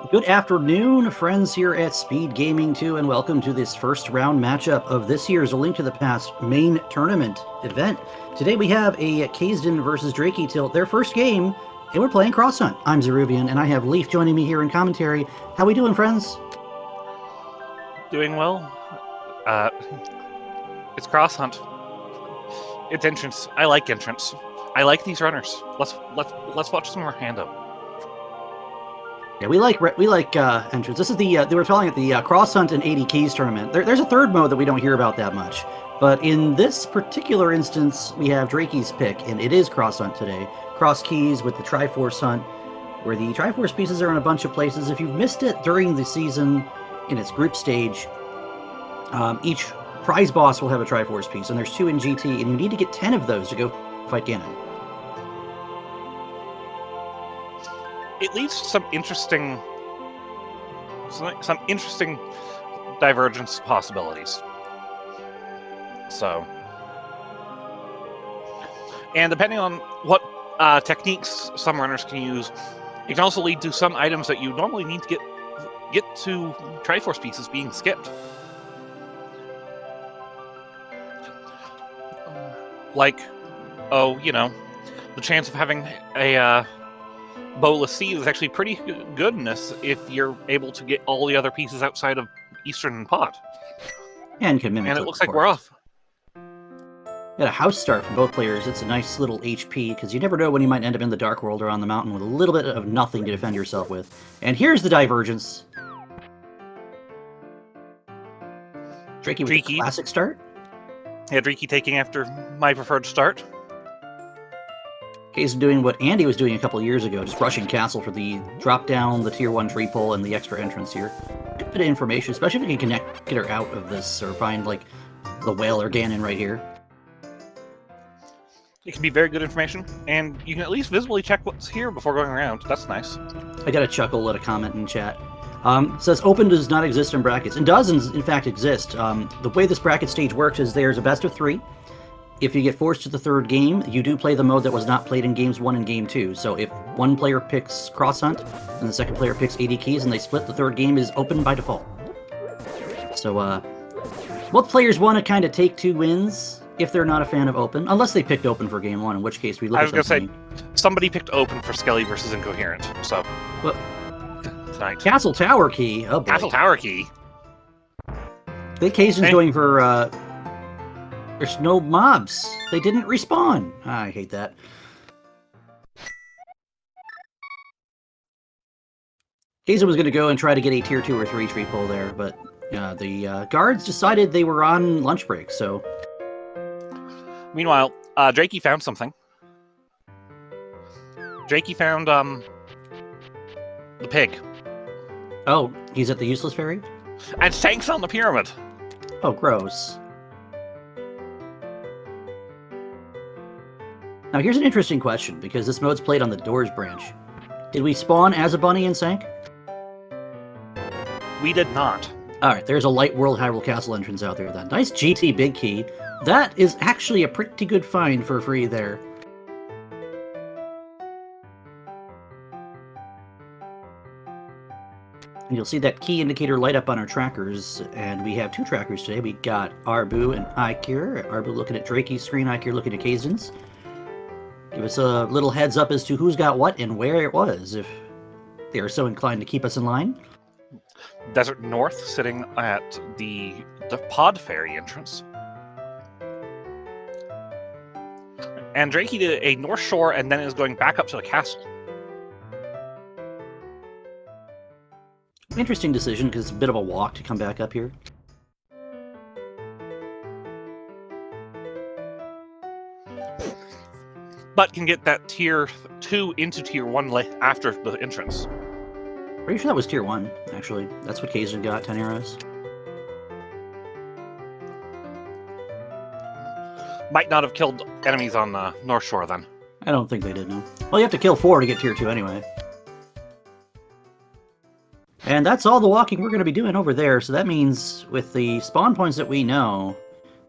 Good afternoon, friends here at SpeedGaming 2, and welcome to this first round matchup of this year's A Link to the Past main tournament event. Today we have a Kaesden versus Drieky tilt, their first game, and we're playing Cross Hunt. I'm Zeruvian, and I have Leaf joining me here in commentary. How we doing, friends? Doing well. It's Cross Hunt. It's entrance. I like entrance. I like these runners. Let's watch some more Hando. Yeah, we like entrance. This is they were calling it the Cross Hunt and 80 Keys tournament. There's a third mode that we don't hear about that much, but in this particular instance, we have Drieky's pick, and it is Cross Hunt today. Cross Keys with the Triforce Hunt, where the Triforce pieces are in a bunch of places. If you've missed it during the season in its group stage, each prize boss will have a Triforce piece, and there's 2 in GT, and you need to get 10 of those to go fight Ganon. It leads to some interesting divergence possibilities. So, and depending on what techniques some runners can use, it can also lead to some items that you normally need to get to Triforce pieces being skipped. Like, the chance of having a Bolus Seed is actually pretty good in this if you're able to get all the other pieces outside of Eastern and Pod. And can mimic. And it looks like we're off. Got a house start from both players. It's a nice little HP, because you never know when you might end up in the Dark World or on the mountain with a little bit of nothing to defend yourself with. And here's the divergence. Drieky with the classic start. Yeah, Drieky taking after my preferred start. Kaesden doing what Andy was doing a couple of years ago, just rushing Castle for the drop down, the tier 1 tree pull, and the extra entrance here. Good bit of information, especially if you can get her out of this, or find, like, the whale or Ganon right here. It can be very good information, and you can at least visibly check what's here before going around. That's nice. I got a chuckle at a comment in chat. It says open does not exist in brackets. It does, in fact, exist. The way this bracket stage works is there's a best of 3. If you get forced to the third game, you do play the mode that was not played in games 1 and game 2. So if one player picks Cross Hunt and the second player picks 80 Keys and they split, the third game is open by default. So both players want to kind of take 2 wins if they're not a fan of open, unless they picked open for game 1, in which case we look at. I was going to say, somebody picked open for Skelly versus Incoherent. So tonight, Castle Tower Key. Oh boy. Castle Tower Key. I think Kaesden's going for there's no mobs. They didn't respawn. I hate that. Kaesden was going to go and try to get a tier 2 or 3 tree pull there, but the guards decided they were on lunch break, so... Meanwhile, Drieky found something. Drieky found the pig. Oh, he's at the useless fairy? And tanks on the pyramid. Oh, gross. Now here's an interesting question, because this mode's played on the Doors branch. Did we spawn as a bunny and sank? We did not. Alright, there's a Light World Hyrule Castle entrance out there then. Nice GT big key. That is actually a pretty good find for free there. And you'll see that key indicator light up on our trackers, and we have 2 trackers today. We got Arbu and Ikir. Arbu looking at Drieky's screen, Ikir looking at Kaesden's. Give us a little heads up as to who's got what and where it was, if they are so inclined to keep us in line. Desert North sitting at the Pod Ferry entrance. And Drieky did a North Shore and then is going back up to the castle. Interesting decision, because it's a bit of a walk to come back up here. But can get that tier 2 into tier 1 after the entrance. Pretty sure that was tier 1, actually. That's what Kaesden got, 10 arrows. Might not have killed enemies on North Shore then. I don't think they did, no. Well, you have to kill 4 to get tier 2 anyway. And that's all the walking we're going to be doing over there, so that means with the spawn points that we know,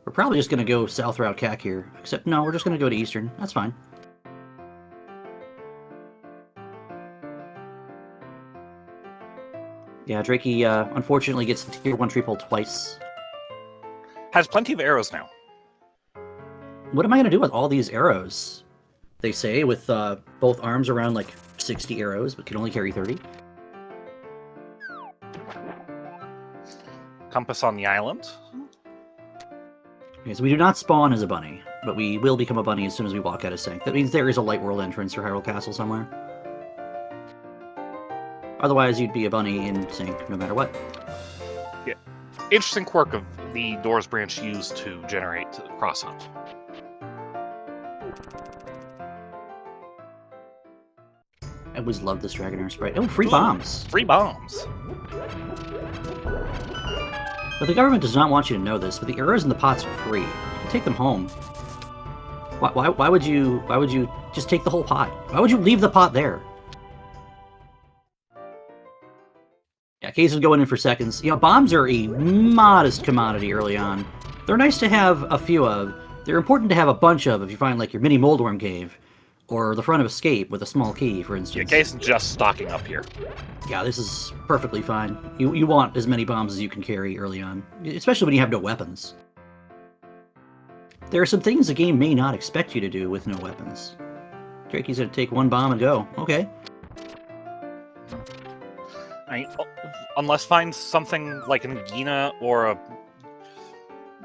we're probably just going to go south route CAC here. Except, no, we're just going to go to Eastern. That's fine. Yeah, Drieky unfortunately gets the tier 1 triple twice. Has plenty of arrows now. What am I going to do with all these arrows? They say with both arms around like 60 arrows, but can only carry 30. Compass on the island. Okay, so we do not spawn as a bunny, but we will become a bunny as soon as we walk out of sync. That means there is a light world entrance for Hyrule Castle somewhere. Otherwise, you'd be a bunny in sync no matter what. Yeah. Interesting quirk of the Doors branch used to generate Cross Hunt. I always loved this Dragonair sprite. Oh, free bombs! Free bombs! But the government does not want you to know this, but the arrows in the pots are free. You can take them home. Why would you just take the whole pot? Why would you leave the pot there? Yeah, Kaesden going in for seconds. You know, bombs are a modest commodity early on. They're nice to have a few of. They're important to have a bunch of if you find, like, your mini Moldworm cave. Or the front of Escape with a small key, for instance. Yeah, Kaesden's just stocking up here. Yeah, this is perfectly fine. You want as many bombs as you can carry early on. Especially when you have no weapons. There are some things the game may not expect you to do with no weapons. Drieky's gonna take one bomb and go. Okay. Unless finds something like an Gina or a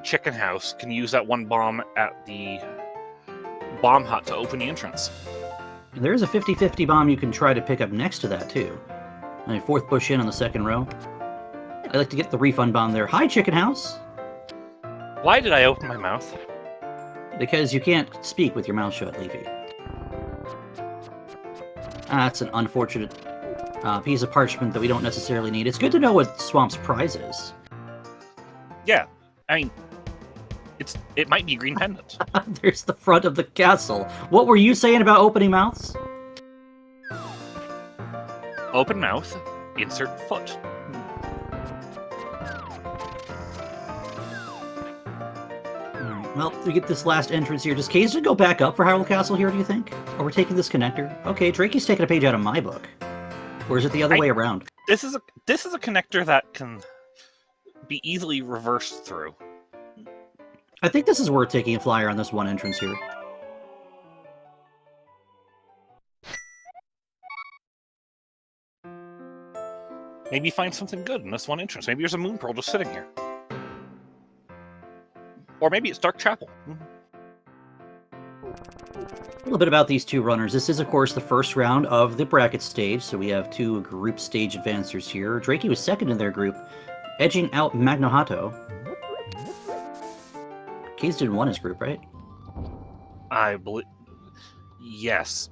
chicken house, can use that one bomb at the bomb hut to open the entrance. And there is a 50-50 bomb you can try to pick up next to that, too. And a 4th push in on the 2nd row. I like to get the refund bomb there. Hi, chicken house! Why did I open my mouth? Because you can't speak with your mouth shut, Leafy. That's an unfortunate piece of parchment that we don't necessarily need. It's good to know what Swamp's prize is. Yeah, I mean, it might be a green pendant. There's the front of the castle. What were you saying about opening mouths? Open mouth, insert foot. Alright, well, we get this last entrance here. Does Kaesden go back up for Hyrule Castle here, do you think? Or we're taking this connector? Okay, Drieky's taking a page out of my book. Or is it the other way around? This is a connector that can be easily reversed through. I think this is worth taking a flyer on this one entrance here. Maybe find something good in this one entrance. Maybe there's a moon pearl just sitting here. Or maybe it's Dark Chapel. A little bit about these two runners. This is, of course, the first round of the bracket stage, so we have two group stage advancers here. Drieky was second in their group, edging out Magnohato. Kaesden won his group, right? I believe... Yes.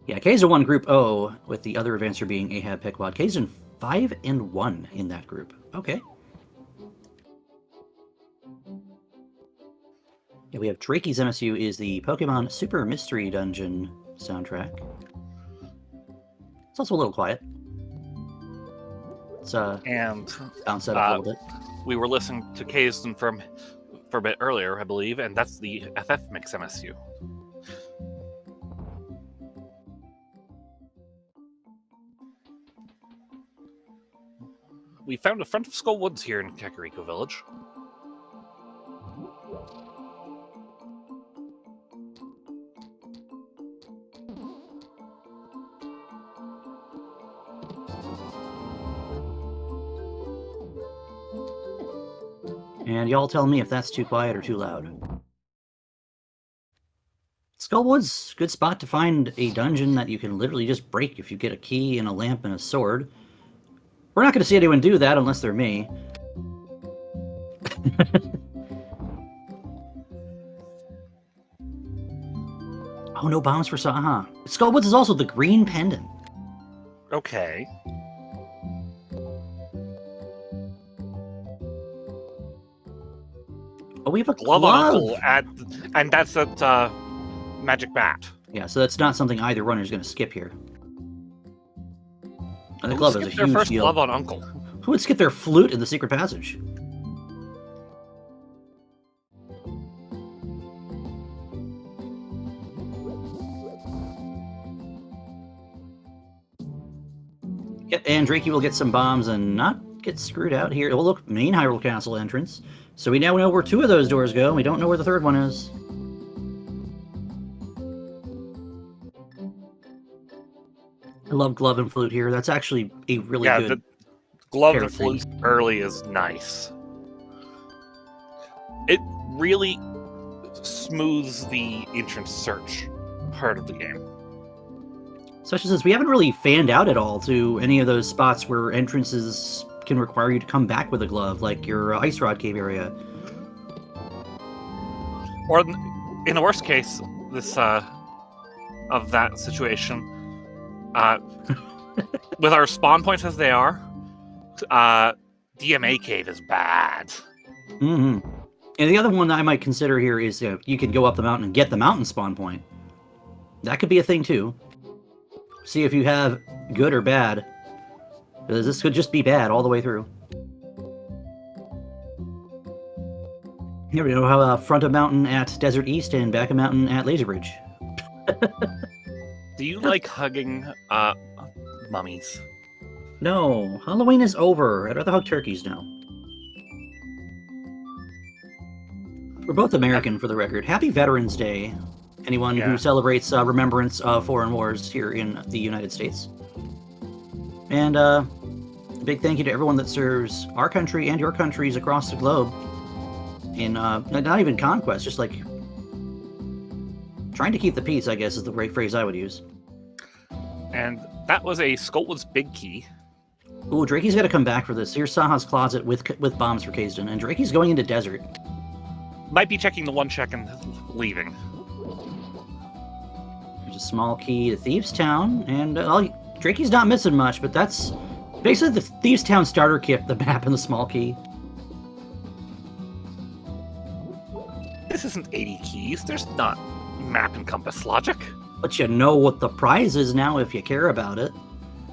Yeah, Kaesden won Group O, with the other advancer being Ahab Pequod. Kaesden 5-1 in that group. Okay. Yeah, we have Drieky's MSU is the Pokemon Super Mystery Dungeon soundtrack. It's also a little quiet. It's and bounce that up a little bit. We were listening to Kaesden for a bit earlier, I believe, and that's the FF Mix MSU. We found a front of Skull Woods here in Kakariko Village. And y'all tell me if that's too quiet or too loud. Skullwood's good spot to find a dungeon that you can literally just break if you get a key and a lamp and a sword. We're not going to see anyone do that unless they're me. Oh, no bombs for Saha. Skullwoods is also the green pendant. Okay. Oh, we have a Glove glove! on Uncle, and that's at Magic Bat. Yeah, so that's not something either runner is going to skip here. And the glove is a Skip their huge first deal. glove on Uncle. Who would skip their flute in the secret passage? Yep, and Drieky will get some bombs and not get screwed out here. Oh, look, main Hyrule Castle entrance. So we now know where 2 of those doors go, and we don't know where the 3rd one is. I love Glove and Flute here. That's actually a really good... the Glove pair and of things. Flute early is nice. It really smooths the entrance search part of the game. Especially since we haven't really fanned out at all to any of those spots where entrances can require you to come back with a glove, like your Ice Rod Cave area. Or in the worst case, this of that situation, with our spawn points as they are, DMA Cave is bad. Mm-hmm. And the other one that I might consider here is you can go up the mountain and get the mountain spawn point. That could be a thing too. See if you have good or bad. Because this could just be bad all the way through. Here we go. How front of mountain at Desert East and back of mountain at Laser Bridge. Do you like hugging mummies? No, Halloween is over. I'd rather hug turkeys now. We're both American, for the record. Happy Veterans Day. Anyone who celebrates remembrance of foreign wars here in the United States. And a big thank you to everyone that serves our country and your countries across the globe in not even conquest, just like trying to keep the peace, I guess is the right phrase I would use. And that was a Scotland's big key. Ooh, Drieky's got to come back for this. Here's Saha's closet with bombs for Kaesden, and Drieky's going into desert. Might be checking the 1 check and leaving. There's a small key to Thieves Town, and Drieky's not missing much, but that's basically the Thieves Town starter kit, the map and the small key. This isn't 80 keys. There's not map and compass logic. But you know what the prize is now if you care about it.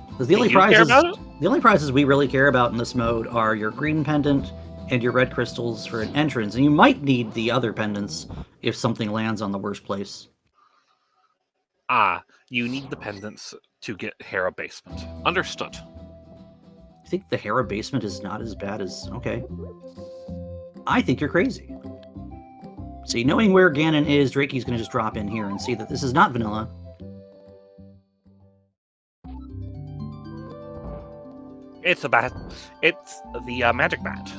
Because the only prizes we really care about in this mode are your green pendant and your red crystals for an entrance, and you might need the other pendants if something lands on the worst place. You need the pendants to get Hera Basement. Understood. I think the Hera Basement is not as bad as... Okay. I think you're crazy. See, knowing where Ganon is, Drieky's going to just drop in here and see that this is not vanilla. It's the magic bat.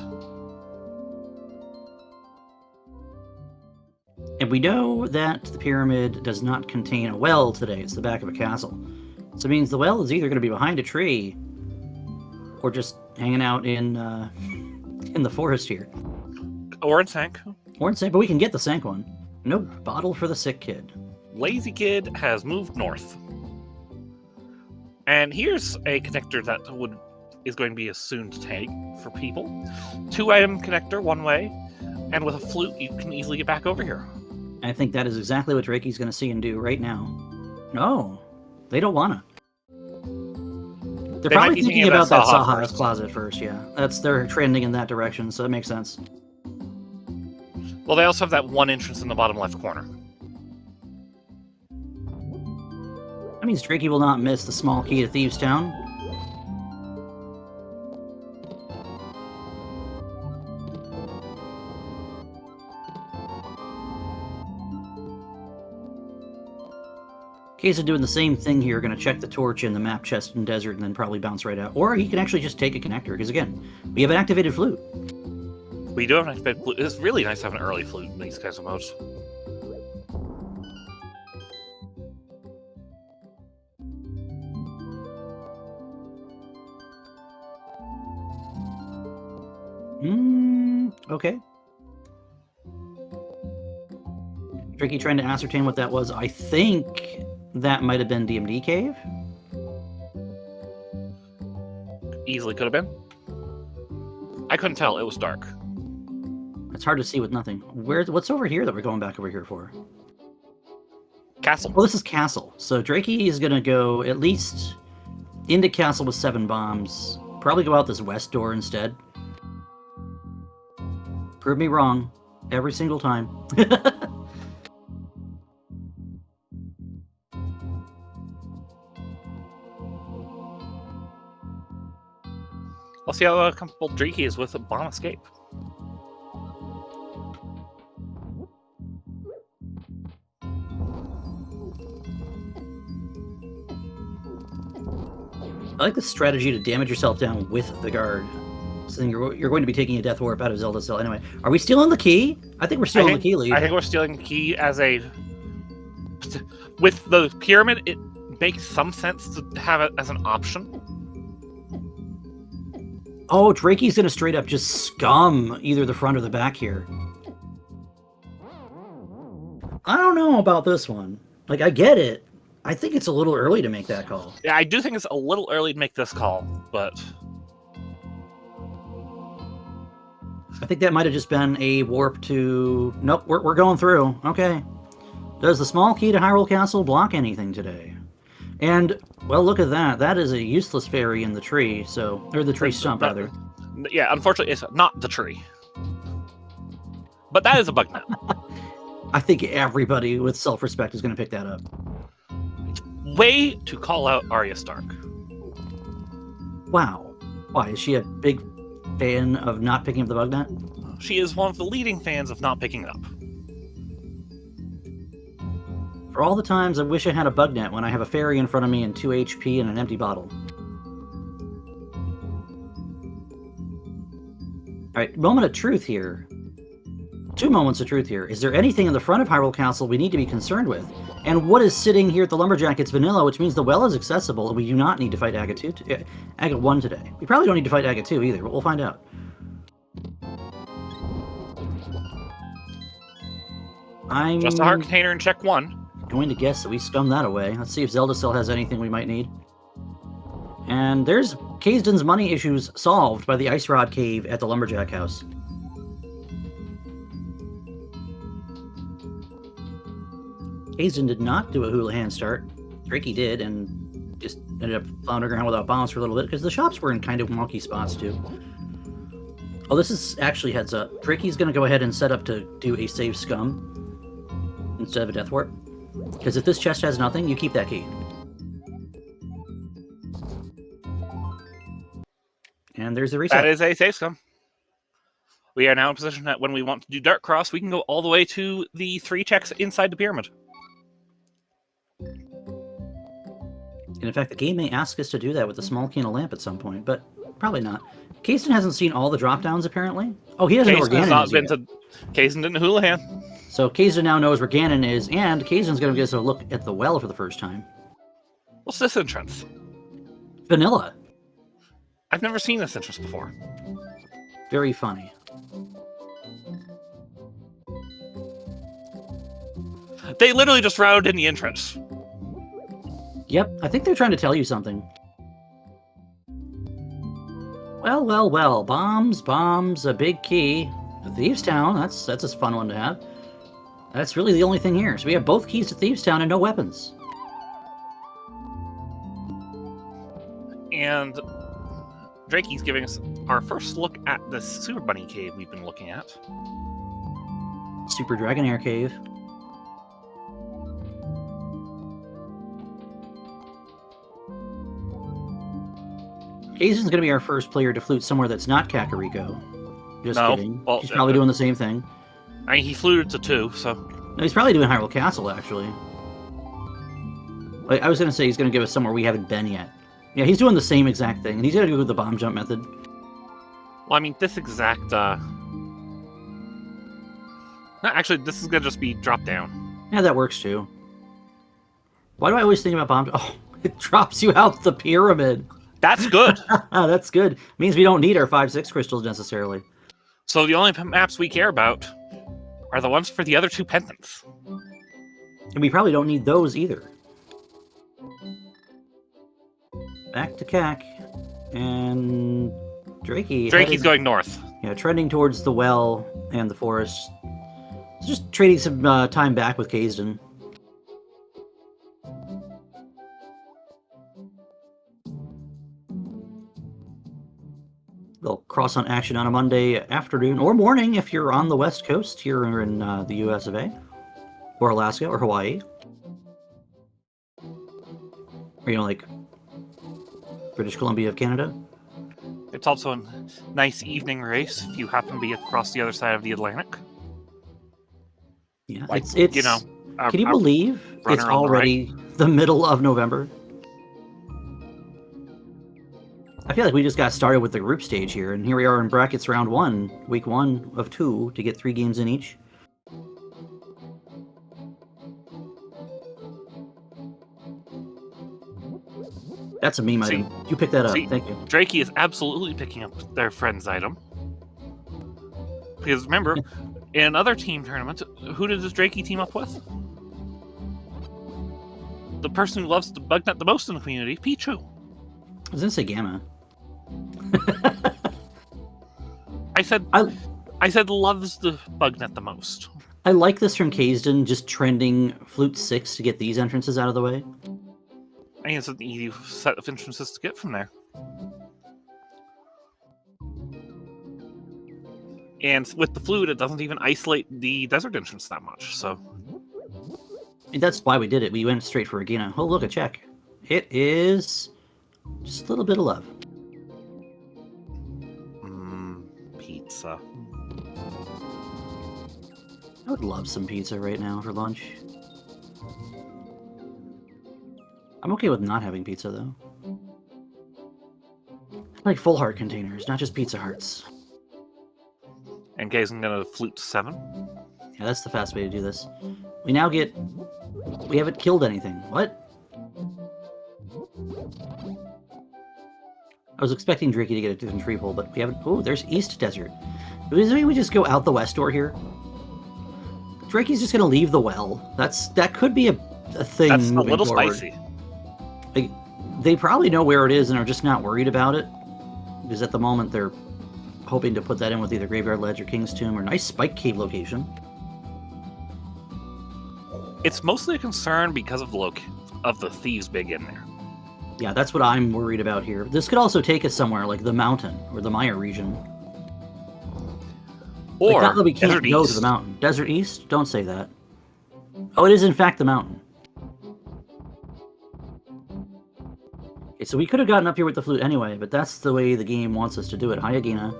And we know that the pyramid does not contain a well today. It's the back of a castle. So it means the well is either going to be behind a tree or just hanging out in the forest here. Or in Sank. Or in Sank, but we can get the Sank one. No bottle for the sick kid. Lazy Kid has moved north. And here's a connector that is going to be as soon to take for people. 2-item connector one way, and with a flute you can easily get back over here. I think that is exactly what Drieky's going to see and do right now. No, they don't want to. They're probably thinking about that Saha's closet first, yeah. They're trending in that direction, so it makes sense. Well, they also have that one entrance in the bottom left corner. That means Drieky will not miss the small key to Thieves Town. Kaesden doing the same thing here, going to check the torch in the map chest in desert and then probably bounce right out. Or he can actually just take a connector, because again, we have an activated flute. We do have an activated flute. It's really nice to have an early flute in these kinds of modes. Okay. Drieky trying to ascertain what that was. I think that might have been DMD Cave. Easily could have been. I couldn't tell. It was dark. It's hard to see with nothing. What's over here that we're going back over here for? Castle. Well, this is Castle. So Drieky is going to go at least into Castle with 7 bombs. Probably go out this west door instead. Prove me wrong. Every single time. Let's see how comfortable Drieky is with a bomb escape. I like the strategy to damage yourself down with the guard. So then you're going to be taking a death warp out of Zelda's cell anyway. Are we stealing the key? I think we're stealing the key lead. I think we're stealing the key as a... With the pyramid, it makes some sense to have it as an option. Oh, Drieky's going to straight up just scum either the front or the back here. I don't know about this one. Like, I get it. I think it's a little early to make that call. Yeah, I do think it's a little early to make this call, but... I think that might have just been a warp to... Nope, we're going through. Okay. Does the small key to Hyrule Castle block anything today? And, well, look at that. That is a useless fairy in the tree, so... Or the tree stump, rather. Yeah, unfortunately, it's not the tree. But that is a bug now. I think everybody with self-respect is going to pick that up. Way to call out Arya Stark. Wow. Why, is she a big fan of not picking up the bug net? She is one of the leading fans of not picking it up. For all the times I wish I had a bug net when I have a fairy in front of me and 2 HP and an empty bottle. Alright, moment of truth here. 2 moments of truth here. Is there anything in the front of Hyrule Castle we need to be concerned with? And what is sitting here at the Lumberjack? It's vanilla, which means the well is accessible, and we do not need to fight Aga 1 today. We probably don't need to fight Aga 2 either, but we'll find out. I'm just a heart container and check 1. Going to guess that we scum that away. Let's see if Zelda Cell has anything we might need. And there's Kaesden's money issues solved by the Ice Rod Cave at the Lumberjack House. Kaesden did not do a Houlihan start. Drieky did, and just ended up floundering around without bombs for a little bit, because the shops were in kind of wonky spots, too. Oh, this is actually heads up. Drieky's going to go ahead and set up to do a save scum instead of a death warp. Because if this chest has nothing, you keep that key. And there's the reset. That is a save scum. We are now in position that when we want to do Dark Cross, we can go all the way to the 3 checks inside the pyramid. And in fact, the game may ask us to do that with the small key and a lamp at some point, but probably not. Kaesden hasn't seen all the drop-downs, apparently. Oh, he doesn't know where Ganon is yet. Kaesden didn't Houlihan. So Kaesden now knows where Ganon is, and Kaesden's going to give us a look at the well for the first time. What's this entrance? Vanilla. I've never seen this entrance before. Very funny. They literally just routed in the entrance. Yep, I think they're trying to tell you something. Well, well, well. Bombs, a big key. A Thieves' Town, that's a fun one to have. That's really the only thing here. So we have both keys to Thieves' Town and no weapons. And Drieky's giving us our first look at the Super Bunny Cave we've been looking at. Super Dragonair Cave. Kaesden's going to be our first player to flute somewhere that's not Kakariko. Just kidding. Well, he's probably doing the same thing. I mean, he fluted to 2, so... No, he's probably doing Hyrule Castle, actually. I was going to say he's going to give us somewhere we haven't been yet. Yeah, he's doing the same exact thing, and he's going to go with the bomb jump method. Well, I mean, this exact... No, actually, this is going to just be drop down. Yeah, that works, too. Why do I always think about bomb... Oh, it drops you out the pyramid. That's good. That's good. Means we don't need our 5-6 crystals, necessarily. So the only maps we care about are the ones for the other 2 pendants. And we probably don't need those either. Back to Kak. And Drieky's going north. Yeah, trending towards the well and the forest. Just trading some time back with Kaesden. They'll cross on action on a Monday afternoon or morning if you're on the West Coast here in the US of A. Or Alaska or Hawaii. Or, like, British Columbia of Canada. It's also a nice evening race if you happen to be across the other side of the Atlantic. Yeah, Like, it's you know, can you believe it's runner on the already the middle of November? I feel like we just got started with the group stage here, and here we are in brackets round 1, week 1 of 2, to get 3 games in each. That's a meme item. You picked that up. Thank you. Drieky is absolutely picking up their friend's item. Because remember, in another team tournament, who did this Drieky team up with? The person who loves the bug net the most in the community, Pichu. I was gonna say Gamma. I said loves the bug net the most. I like this from Kaesden, just trending Flute 6 to get these entrances out of the way. I think it's an easy set of entrances to get from there. And with the Flute, it doesn't even isolate the desert entrance that much, so... I mean, that's why we did it. We went straight for Regina. Oh, look, a check. It is just a little bit of love. Pizza. I would love some pizza right now for lunch. I'm okay with not having pizza, though. I like full heart containers, not just Pizza Hearts. And Kaesden gonna Flute 7. Yeah, that's the fast way to do this. We now get... We haven't killed anything. What? I was expecting Drieky to get a different tree pull, but we haven't... Oh, there's East Desert. Does it mean we just go out the west door here? Drieky's just gonna leave the well. That could be a thing. That's a moving little forward. spicy. Like, they probably know where it is and are just not worried about it. Because at the moment they're hoping to put that in with either Graveyard Ledge or King's Tomb or nice Spike Cave location. It's mostly a concern because of the Thieves Big in there. Yeah, that's what I'm worried about here. This could also take us somewhere like the mountain or the Maya region. Or like, not that we can't Desert go East. to the mountain. Desert East? Don't say that. Oh, it is in fact the mountain. Okay, so we could have gotten up here with the flute anyway, but that's the way the game wants us to do it. Hi, Agina.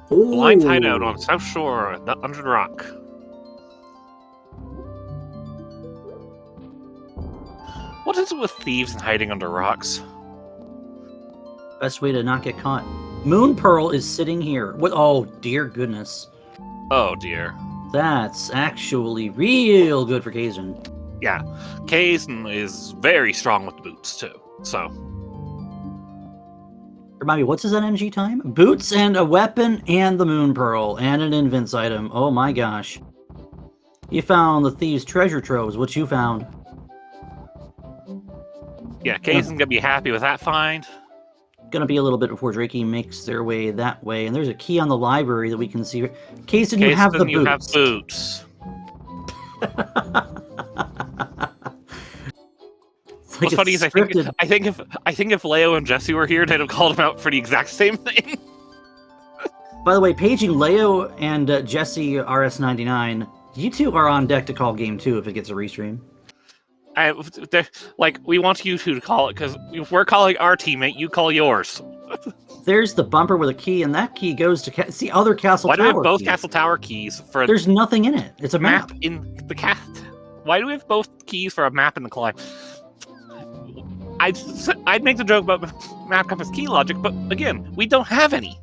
Blind hideout on South Shore, under the rock. What is it with thieves and hiding under rocks? Best way to not get caught. Moon Pearl is sitting here. What? Oh, dear goodness. Oh dear. That's actually real good for Kaesden. Yeah, Kaesden is very strong with the boots too. So, Remind me, what's his NMG time? Boots and a weapon and the Moon Pearl and an Invince item. Oh my gosh. You found the Thieves' Treasure Troves. What you found? yeah, Kaesden gonna be happy with that find. Gonna be a little bit before Drieky makes their way that way. And there's a key on the library that we can see. Kaesden, you have the you boots. have boots. What's funny is I think if Leo and Jesse were here, they'd have called him out for the exact same thing. By the way, paging Leo and Jesse RS99, you two are on deck to call game 2 if it gets a restream. We want you two to call it, because if we're calling our teammate, you call yours. There's the bumper with a key, and that key goes to it's the other Castle Why Tower. do we have both key. Castle Tower keys for? There's nothing in it. It's a map. In the cast. Why do we have both keys for a map in the climb? I'd make the joke about map compass key logic, but again, we don't have any.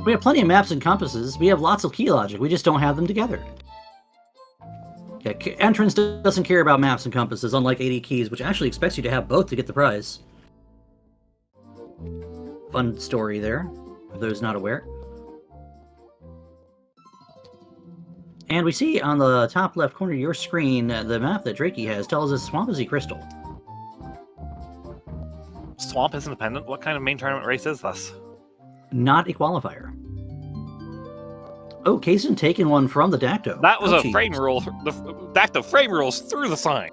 We have plenty of maps and compasses. We have lots of key logic. We just don't have them together. Yeah, Entrance doesn't care about maps and compasses, unlike 80 Keys, which actually expects you to have both to get the prize. Fun story there, for those not aware. And we see on the top left corner of your screen, the map that Drieky has tells us Swampasy Crystal. Swamp is independent? What kind of main tournament race is this? Not a qualifier. Oh, Kaesden taking one from the Dacto. That was Ouchie. a frame rule. The Dacto frame rules through the sign.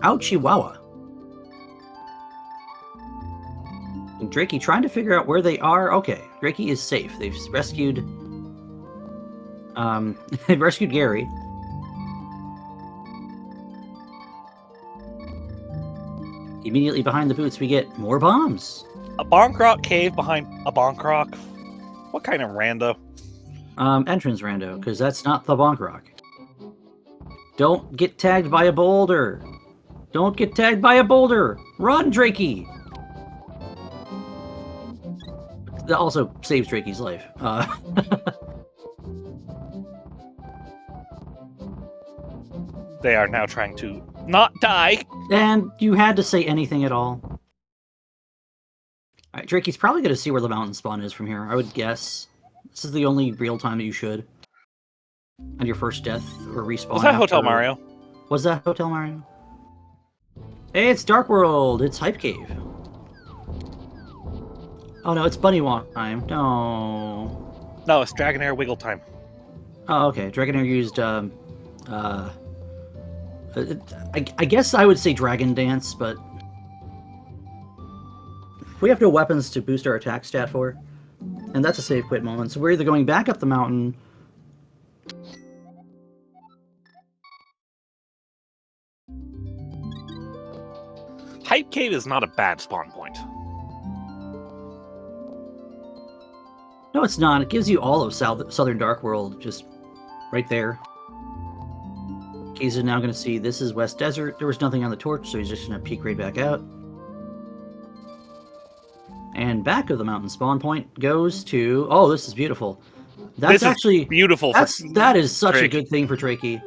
Ouchie Wawa. And Drieky trying to figure out where they are. Okay, Drieky is safe. They've rescued... they've rescued Gary. Immediately behind the boots, we get more bombs. A bonk rock cave behind a bonk rock? What kind of rando? Entrance rando, because that's not the bonk rock. Don't get tagged by a boulder. Don't get tagged by a boulder. Run, Drieky. That also saves Drieky's life. They are now trying to not die. And you had to say anything at all. All right, Drieky's probably going to see where the mountain spawn is from here, I would guess. This is the only real time that you should. On your first death or respawn. Was that Hotel Mario? Was that Hotel Mario? Hey, it's Dark World. It's Hype Cave. Oh no, it's Bunny Walk time. No. No, it's Dragonair Wiggle time. Oh, okay. Dragonair used, I guess I would say Dragon Dance, but we have no weapons to boost our attack stat for, and that's a save quit moment. So we're either going back up the mountain. Hype Cave is not a bad spawn point. No, it's not. It gives you all of Southern Dark World just right there. Kaesden now going to see this is West Desert. There was nothing on the torch, so he's just going to peek right back out. And back of the mountain spawn point goes to... Oh, this is beautiful. That's actually beautiful. That is such a good thing for Drieky.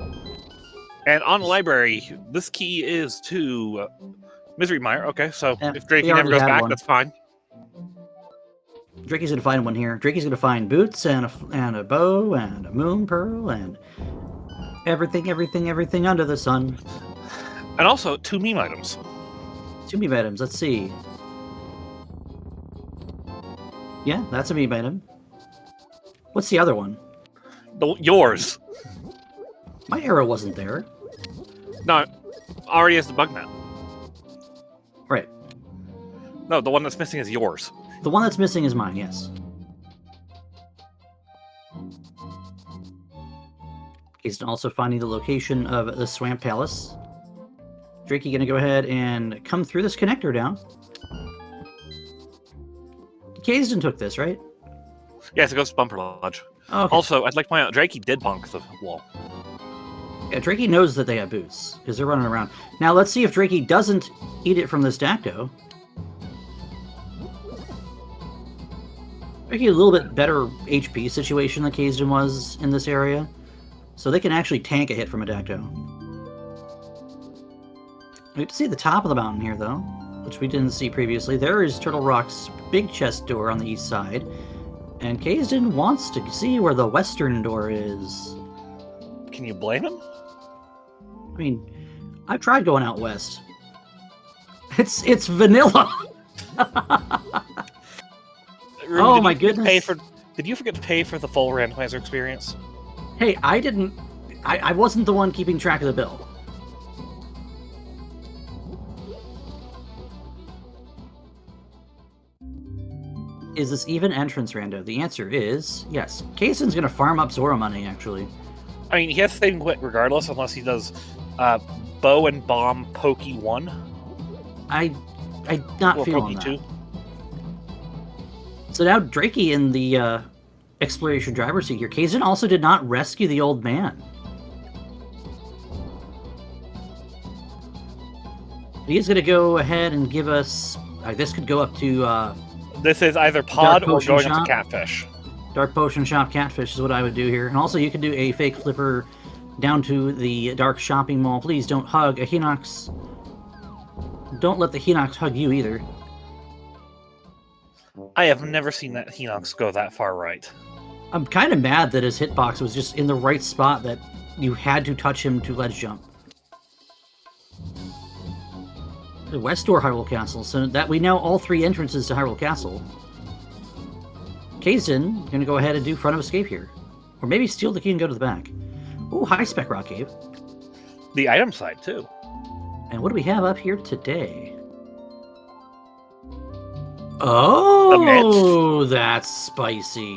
And on the library, this key is to Misery Mire. Okay, so if Drieky he never goes back, one. that's fine. Drieky's going to find one here. Drieky's going to find boots and a bow and a moon pearl and everything under the sun. And also 2 meme items. 2 meme items. Let's see. Yeah, that's a meme item. What's the other one? Yours. My arrow wasn't there. No, already has the bug map. Right. No, the one that's missing is yours. The one that's missing is mine, yes. Kaesden also finding the location of the Swamp Palace. Drieky gonna go ahead and come through this connector down. Kaesden took this, right? Yes, it goes to Bumper Lodge. Okay. Also, I'd like to point out, Drieky did bonk the wall. Yeah, Drieky knows that they have boots, because they're running around. Now, let's see if Drieky doesn't eat it from this Dacto. Drieky a little bit better HP situation than Kaesden was in this area. So they can actually tank a hit from a Dacto. We have to see the top of the mountain here, though, which we didn't see previously. There is Turtle Rock's big chest door on the east side. And Kaesden wants to see where the western door is. Can you blame him? I mean, I've tried going out west. It's vanilla. Ruby, oh my goodness! Did you forget to pay for the full randomizer experience? Hey, I didn't. I wasn't the one keeping track of the bill. Is this even entrance rando? The answer is yes. Kaesden's gonna farm up Zora money, actually. I mean, he has to save quit regardless, unless he does bow and bomb pokey 1. I'm not or feeling pokey that. 2. So now Drieky in the exploration driver's seat here. Kaesden also did not rescue the old man. He's going to go ahead and give us... this could go up to... this is either pod or going shop. up to catfish. Dark Potion Shop Catfish is what I would do here. And also you can do a fake flipper down to the Dark Shopping Mall. Please don't hug a Hinox. Don't let the Hinox hug you either. I have never seen that Hinox go that far right. I'm kind of mad that his hitbox was just in the right spot that you had to touch him to ledge jump. The West Door Hyrule Castle, so that we know all 3 entrances to Hyrule Castle. Kaesden gonna go ahead and do front of escape here. Or maybe steal the key and go to the back. Ooh, high spec rock cave. The item side, too. And what do we have up here today? Oh, that's spicy.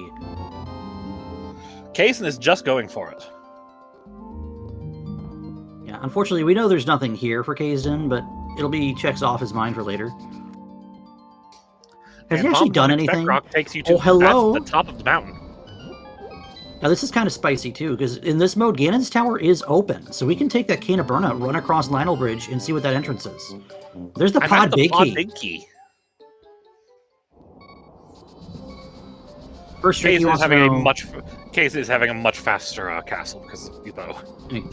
Kaesden is just going for it. Yeah, unfortunately, we know there's nothing here for Kaesden, but It'll be checks off his mind for later. Has he And actually Bomb done Rock anything? Rock takes you to Oh, hello. That's the top of the mountain. Now this is kind of spicy too, because in this mode, Ganon's Tower is open, so we can take that Cane of Burnout, run across Lionel Bridge, and see what that entrance is. There's the I'm Pod at the Big Pod Key. Big Key. First, Case Drieky is wants to having a know- much Case is having a much faster castle because of the bow.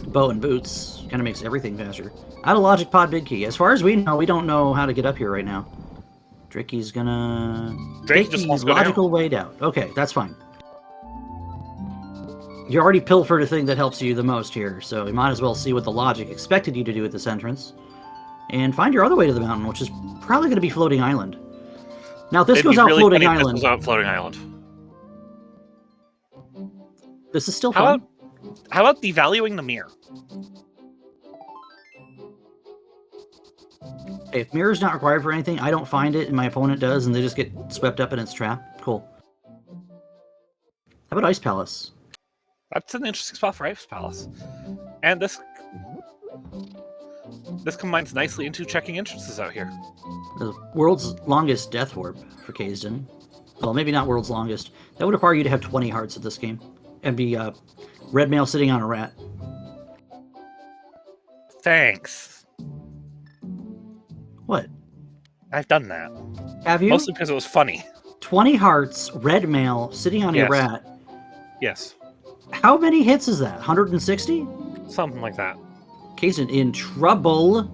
Bow and boots kind of makes everything faster. Out of logic, Pod Big Key. As far as we know, we don't know how to get up here right now. Drieky's gonna Drake take just the wants to go down. logical way down. Okay, that's fine. You already pilfered a thing that helps you the most here, so you might as well see what the logic expected you to do at this entrance, and find your other way to the mountain, which is probably going to be Floating Island. Now, if this It'd goes be out really Floating funny if Island, This goes out Floating Island. this is still How fun. about devaluing the mirror? Hey, if mirror's not required for anything, I don't find it, and my opponent does, and they just get swept up in its trap. Cool. How about Ice Palace? That's an interesting spot for Ice Palace. And this combines nicely into checking entrances out here. The world's longest death warp for Kaesden. Well, maybe not world's longest. That would require you to have 20 hearts at this game. And be red male sitting on a rat. Thanks. What? I've done that. Have you? Mostly because it was funny. 20 hearts, red male, sitting on a Yes. rat. Yes. How many hits is that? 160? Something like that. Kaesden in trouble.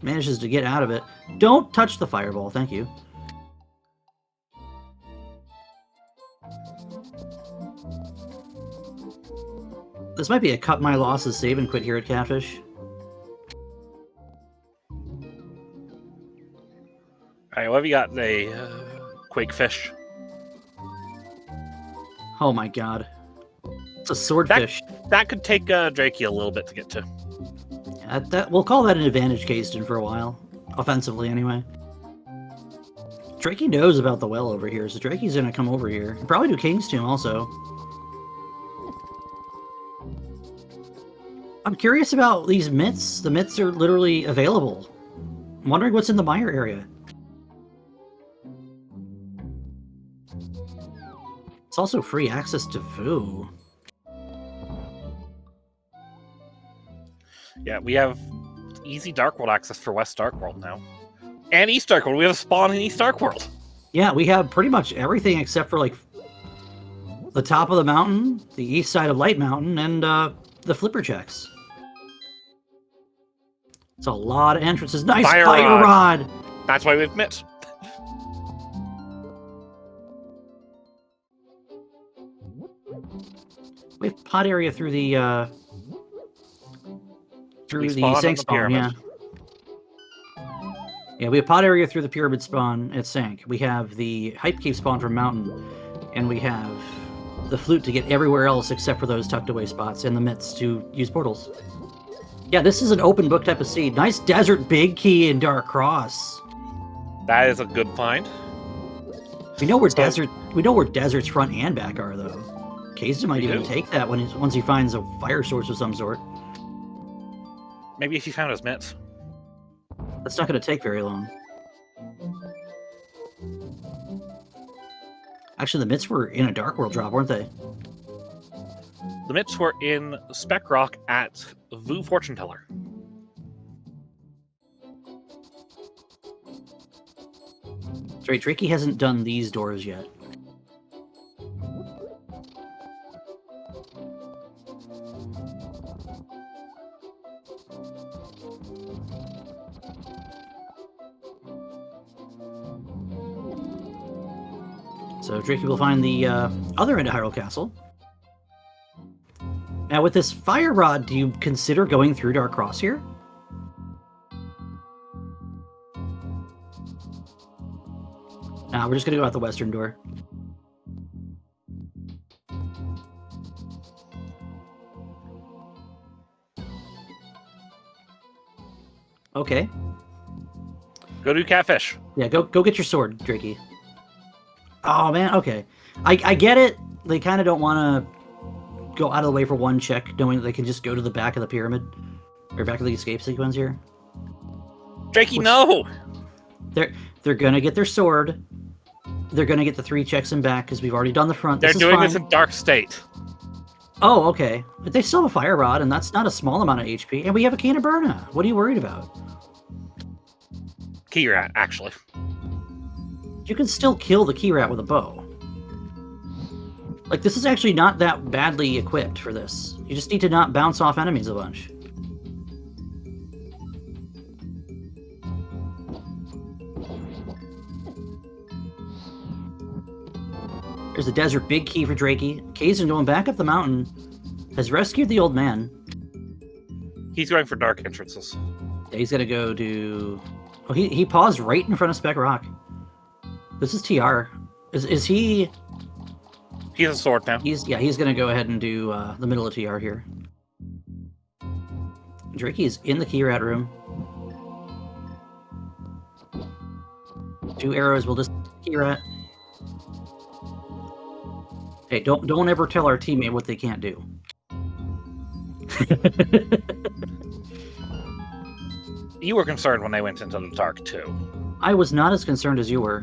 Manages to get out of it. Don't touch the fireball, thank you. This might be a cut my losses, save and quit here at Catfish. Alright, what have you got? The Quakefish. Oh my god. It's a swordfish. That could take Drieky a little bit to get to. We'll call that an advantage, Kaesden, for a while. Offensively, anyway. Drieky knows about the well over here, so Drake's gonna come over here. And probably do King's Tomb, also. I'm curious about these myths. The myths are literally available. I'm wondering what's in the Mire area. It's also free access to Vu. Yeah, we have easy Dark World access for West Dark World now. And East Dark World. We have a spawn in East Dark World. Yeah, we have pretty much everything except for, like, the top of the mountain, the east side of Light Mountain, and the flipper checks. It's a lot of entrances. Nice Fire rod! That's why we've met. We have pod area through the We spawn on Sank the spawn, yeah. pyramid. Yeah, we have pod area through the pyramid spawn at Sank. We have the Hype Cave spawn from Mountain, and we have the flute to get everywhere else except for those tucked away spots, and the myths to use portals. Yeah, this is an open book type of seed. Nice Desert Big Key in Dark Cross. That is a good find. We know where deserts front and back are, though. Kaesden might We even do. take that once he finds a fire source of some sort. Maybe if he found his mitts. That's not going to take very long. Actually, the myths were in a Dark World drop, weren't they? The mitts were in Spec Rock at Vu Fortune Teller. That's right, Drieky hasn't done these doors yet. So Drieky will find the other end of Hyrule Castle. Now, with this fire rod, do you consider going through Dark Cross here? Nah, we're just gonna go out the western door. Okay. Go do Catfish. Yeah, go get your sword, Drieky. Oh man, okay. I get it. They kind of don't want to go out of the way for one check, knowing that they can just go to the back of the pyramid or back of the escape sequence here. Drieky, no! They're gonna get their sword. They're gonna get the 3 checks in back because we've already done the front. They're This doing is this fine. in Dark State. Oh, okay. But they still have a fire rod, and that's not a small amount of HP. And we have a can of Burna. What are you worried about? Key rat, actually. You can still kill the key rat with a bow. Like, this is actually not that badly equipped for this. You just need to not bounce off enemies a bunch. There's the desert big key for Drieky. Kaesden going back up the mountain has rescued the old man. He's going for dark entrances. Yeah, he's gonna go to... Oh, he paused right in front of Spec Rock. This is TR. Is he... He has a sword now. He's gonna go ahead and do the middle of TR here. Drieky is in the key rat room. 2 arrows will just key rat. Hey, don't ever tell our teammate what they can't do. You were concerned when they went into the dark, too. I was not as concerned as you were.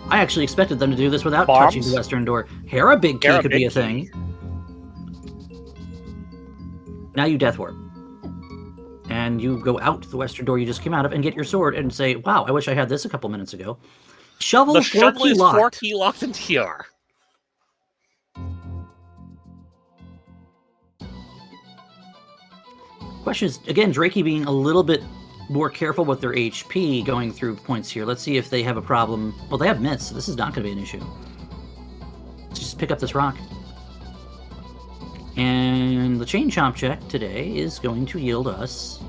I actually expected them to do this without Bombs? touching the western door. Hera big key could be a thing. Now you death warp. And you go out the western door you just came out of and get your sword and say, wow, I wish I had this a couple minutes ago. Shovel, The 4 shovel key is locked. 4 key locked in TR. Question is, again, Drieky being a little bit more careful with their HP going through points here. Let's see if they have a problem. Well, they have myths, so this is not going to be an issue. Let's just pick up this rock. And the chain chomp check today is going to yield us...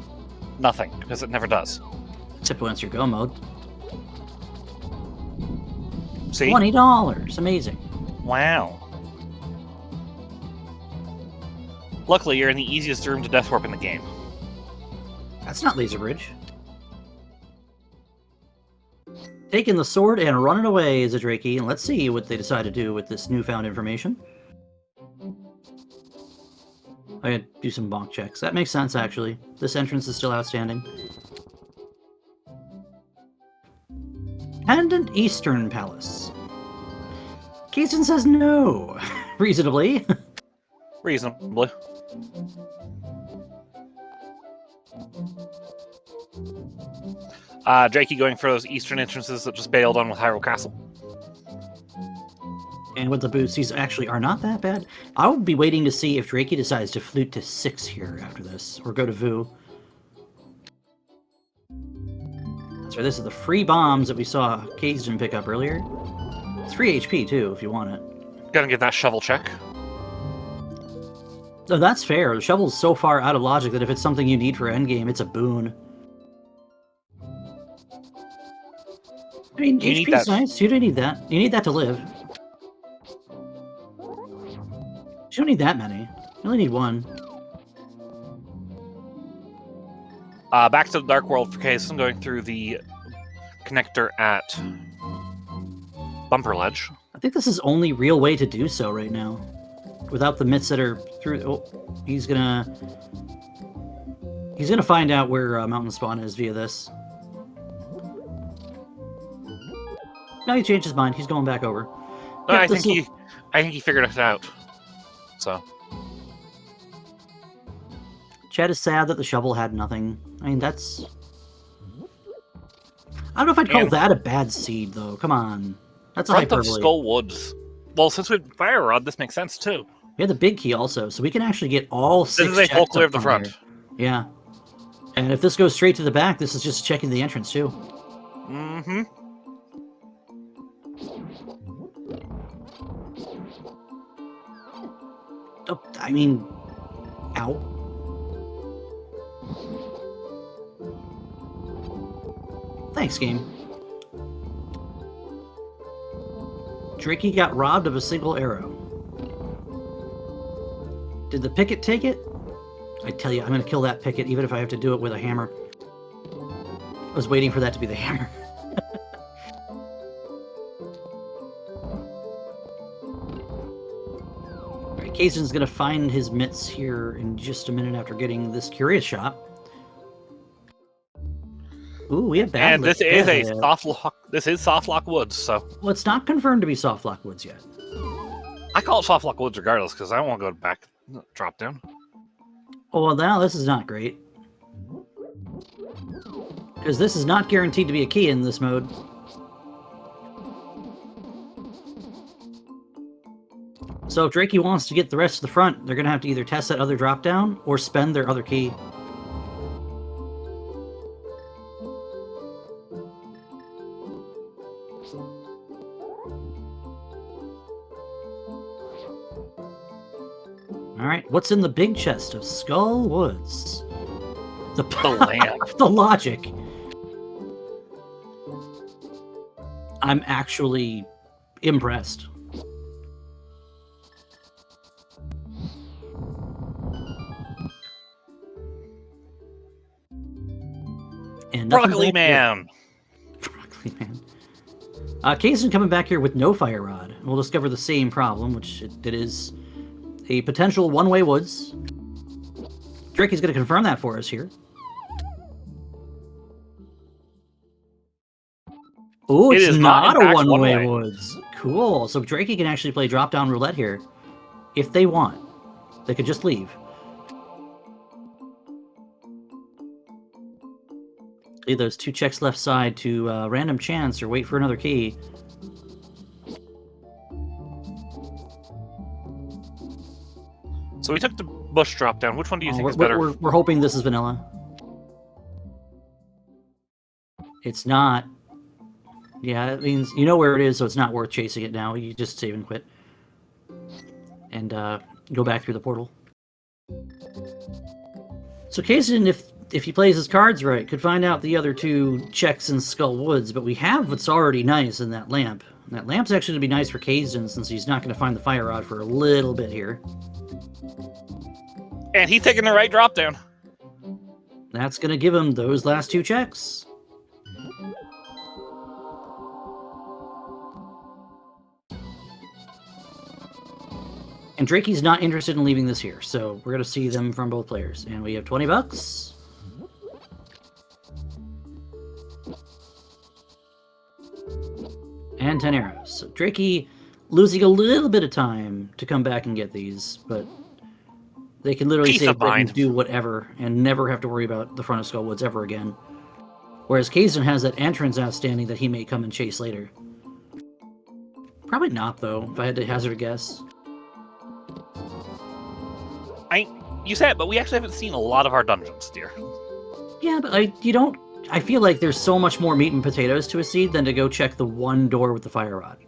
Nothing, because it never does. Except once your go mode. See? $20. Amazing. Wow. Luckily, you're in the easiest room to death warp in the game. That's not Laser Bridge. Taking the sword and running away is a Drieky, and let's see what they decide to do with this newfound information. I gotta do some bonk checks. That makes sense, actually. This entrance is still outstanding. Pendant Eastern Palace. Kaesden says no. Reasonably. Reasonably. Drieky going for those eastern entrances that just bailed on with Hyrule Castle. And with the boots, these actually are not that bad. I will be waiting to see if Drieky decides to flute to 6 here after this, or go to Vu. So this is the free bombs that we saw Kaesden pick up earlier. It's free HP too, if you want it. Gonna get that shovel check. So that's fair. The shovel's so far out of logic that if it's something you need for endgame, it's a boon. I mean, You need HP's that. nice. You don't need that. You need that to live. You don't need that many. You only need 1. Back to the Dark World for Kaesden, going through the connector at Bumper Ledge. I think this is the only real way to do so right now. Without the myths that are through... Oh, he's gonna find out where Mountain Spawn is via this. No, he changed his mind. He's going back over. No, Yeah, I this think he figured it out. So Chad is sad that the shovel had nothing. I mean, that's... I don't know if I'd call And- that a bad seed, though. Come on. That's a front of hyperbole. Skull Woods. Well, since we have Fire Rod, this makes sense too. We have the big key also, so we can actually get all 6 This is a whole checks clear up of the from front. here. Yeah. And if this goes straight to the back, this is just checking the entrance, too. Mm-hmm. Oh, I mean... Ow. Thanks, game. Drieky got robbed of a single arrow. Did the picket take it? I tell you, I'm going to kill that picket, even if I have to do it with a hammer. I was waiting for that to be the hammer. Alright, Kaesden's going to find his mitts here in just a minute after getting this curious shot. Ooh, we have bad. And this is a soft lock. This is soft lock woods, so. Well, it's not confirmed to be soft lock woods yet. I call it soft lock woods regardless because I don't want to go back drop down. Oh, well, now this is not great. Because this is not guaranteed to be a key in this mode. So if Drieky wants to get the rest of the front, they're going to have to either test that other drop down or spend their other key. Alright, what's in the big chest of Skull Woods? The lamp. The logic. I'm actually impressed. And Broccoli Man! Broccoli Man. Kaesden coming back here with no fire rod. We'll discover the same problem, which it is a potential one-way woods. Drieky's going to confirm that for us here. Oh, it's not a one-way woods. Cool. So Drieky can actually play drop-down roulette here if they want. They could just leave. Leave those 2 checks left side to random chance or wait for another key. So we took the bush drop down. Which one do you think is better? We're hoping this is vanilla. It's not. Yeah, it means you know where it is, so it's not worth chasing it now. You just save and quit. And go back through the portal. So Kaesden, if he plays his cards right, could find out the other 2 checks in Skull Woods, but we have what's already nice in that lamp. And that lamp's actually going to be nice for Kaesden since he's not going to find the fire rod for a little bit here. And he's taking the right drop down. That's going to give him those last 2 checks. And Drieky's not interested in leaving this here, so we're going to see them from both players. And we have 20 bucks. And 10 arrows. So Drieky losing a little bit of time to come back and get these, but they can literally say and do whatever and never have to worry about the front of Skull Woods ever again. Whereas Kaesden has that entrance outstanding that he may come and chase later. Probably not, though, if I had to hazard a guess. You said it, but we actually haven't seen a lot of our dungeons, dear. Yeah, but you don't... I feel like there's so much more meat and potatoes to a seed than to go check the one door with the fire rod.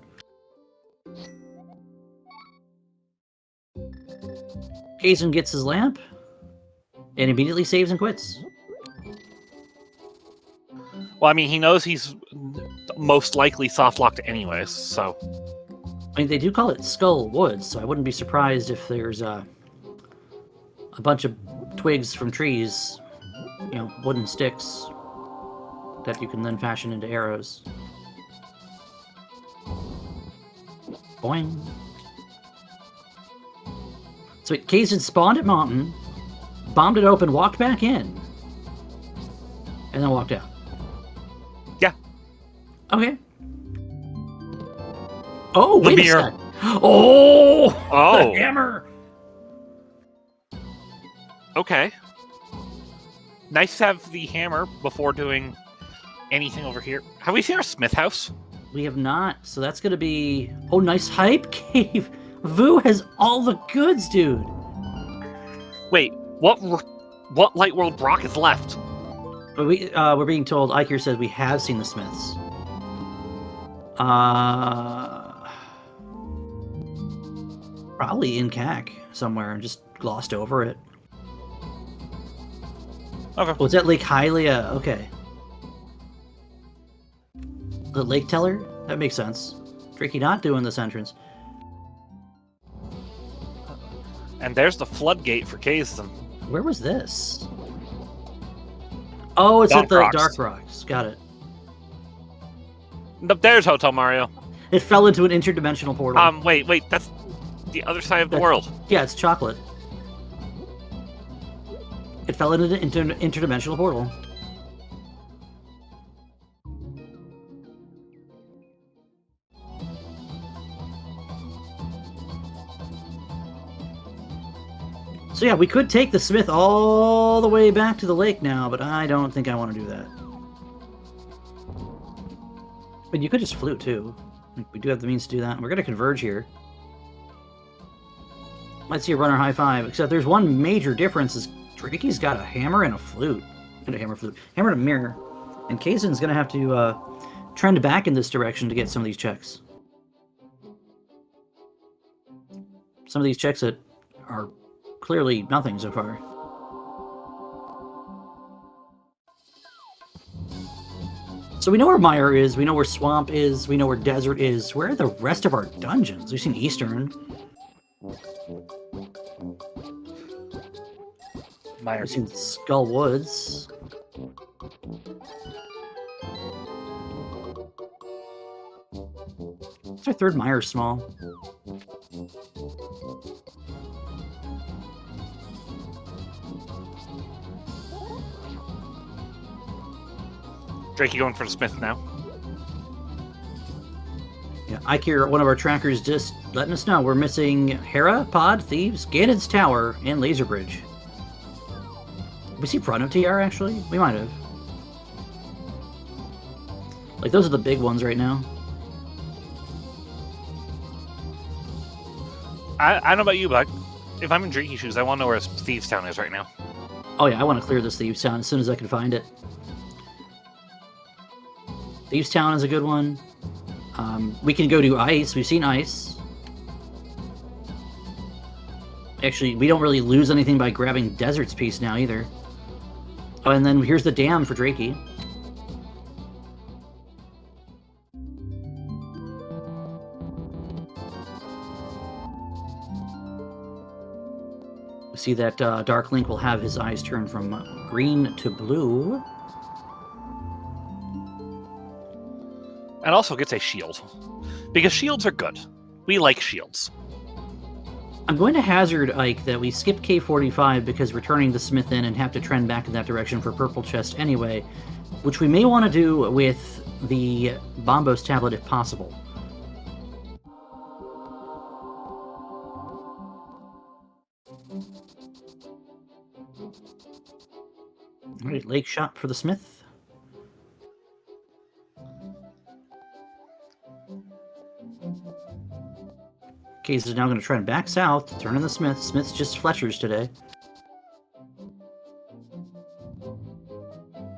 Kaesden gets his lamp and immediately saves and quits. Well, I mean, he knows he's most likely soft-locked anyways, so... I mean, they do call it Skull Woods, so I wouldn't be surprised if there's a bunch of twigs from trees, you know, wooden sticks that you can then fashion into arrows. Boing. So Kaesden spawned at Mountain, bombed it open, walked back in, and then walked out. Yeah. Okay. Oh, wait a sec. Oh! Oh! The hammer! Okay. Nice to have the hammer before doing anything over here. Have we seen our smith house? We have not, so that's going to be... Oh, nice hype cave! Vu has all the goods, dude! Wait, what Light World Brock is left? We're being told, Iker says we have seen the smiths. Probably in CAC somewhere and just glossed over it. Okay. Oh, it's at Lake Hylia. Okay. The Lake Teller? That makes sense. Drieky not doing this entrance. And there's the floodgate for Kaesden. Where was this? Oh, it's at the Dark Rocks. Got it. Nope, there's Hotel Mario. It fell into an interdimensional portal. Wait, that's the other side of the world. Yeah, it's chocolate. It fell into an interdimensional portal. So yeah, we could take the Smith all the way back to the lake now, but I don't think I want to do that. But you could just flute too. We do have the means to do that. We're going to converge here. Let's see a runner high five. Except there's one major difference: is Drieky's got a hammer and a flute, and a hammer and a mirror, and Kaesden's going to have to trend back in this direction to get some of these checks. Some of these checks that are clearly nothing so far. So we know where Mire is, we know where Swamp is, we know where Desert is. Where are the rest of our dungeons? We've seen Eastern. We've seen Skull Woods. It's our third Mire small. Drieky going for the Smith now. Yeah, Ikir, one of our trackers, just letting us know we're missing Hera, Pod, Thieves, Ganon's Tower, and Laser Bridge. Did we see front of TR, actually? We might have. Like, those are the big ones right now. I don't know about you, but if I'm in Drieky shoes, I want to know where Thieves Town is right now. Oh yeah, I want to clear this Thieves Town as soon as I can find it. Thieves Town is a good one. We can go to Ice. We've seen Ice. Actually, we don't really lose anything by grabbing Desert's piece now either. Oh, and then here's the dam for Drieky. We see that Dark Link will have his eyes turn from green to blue. And also gets a shield. Because shields are good. We like shields. I'm going to hazard, Ike, that we skip K45 because we're turning the Smith in and have to trend back in that direction for Purple Chest anyway, which we may want to do with the Bombos tablet if possible. Alright, Lake Shop for the Smith. Case is now going to try and back south, turn in the Smith. Smith's just Fletcher's today.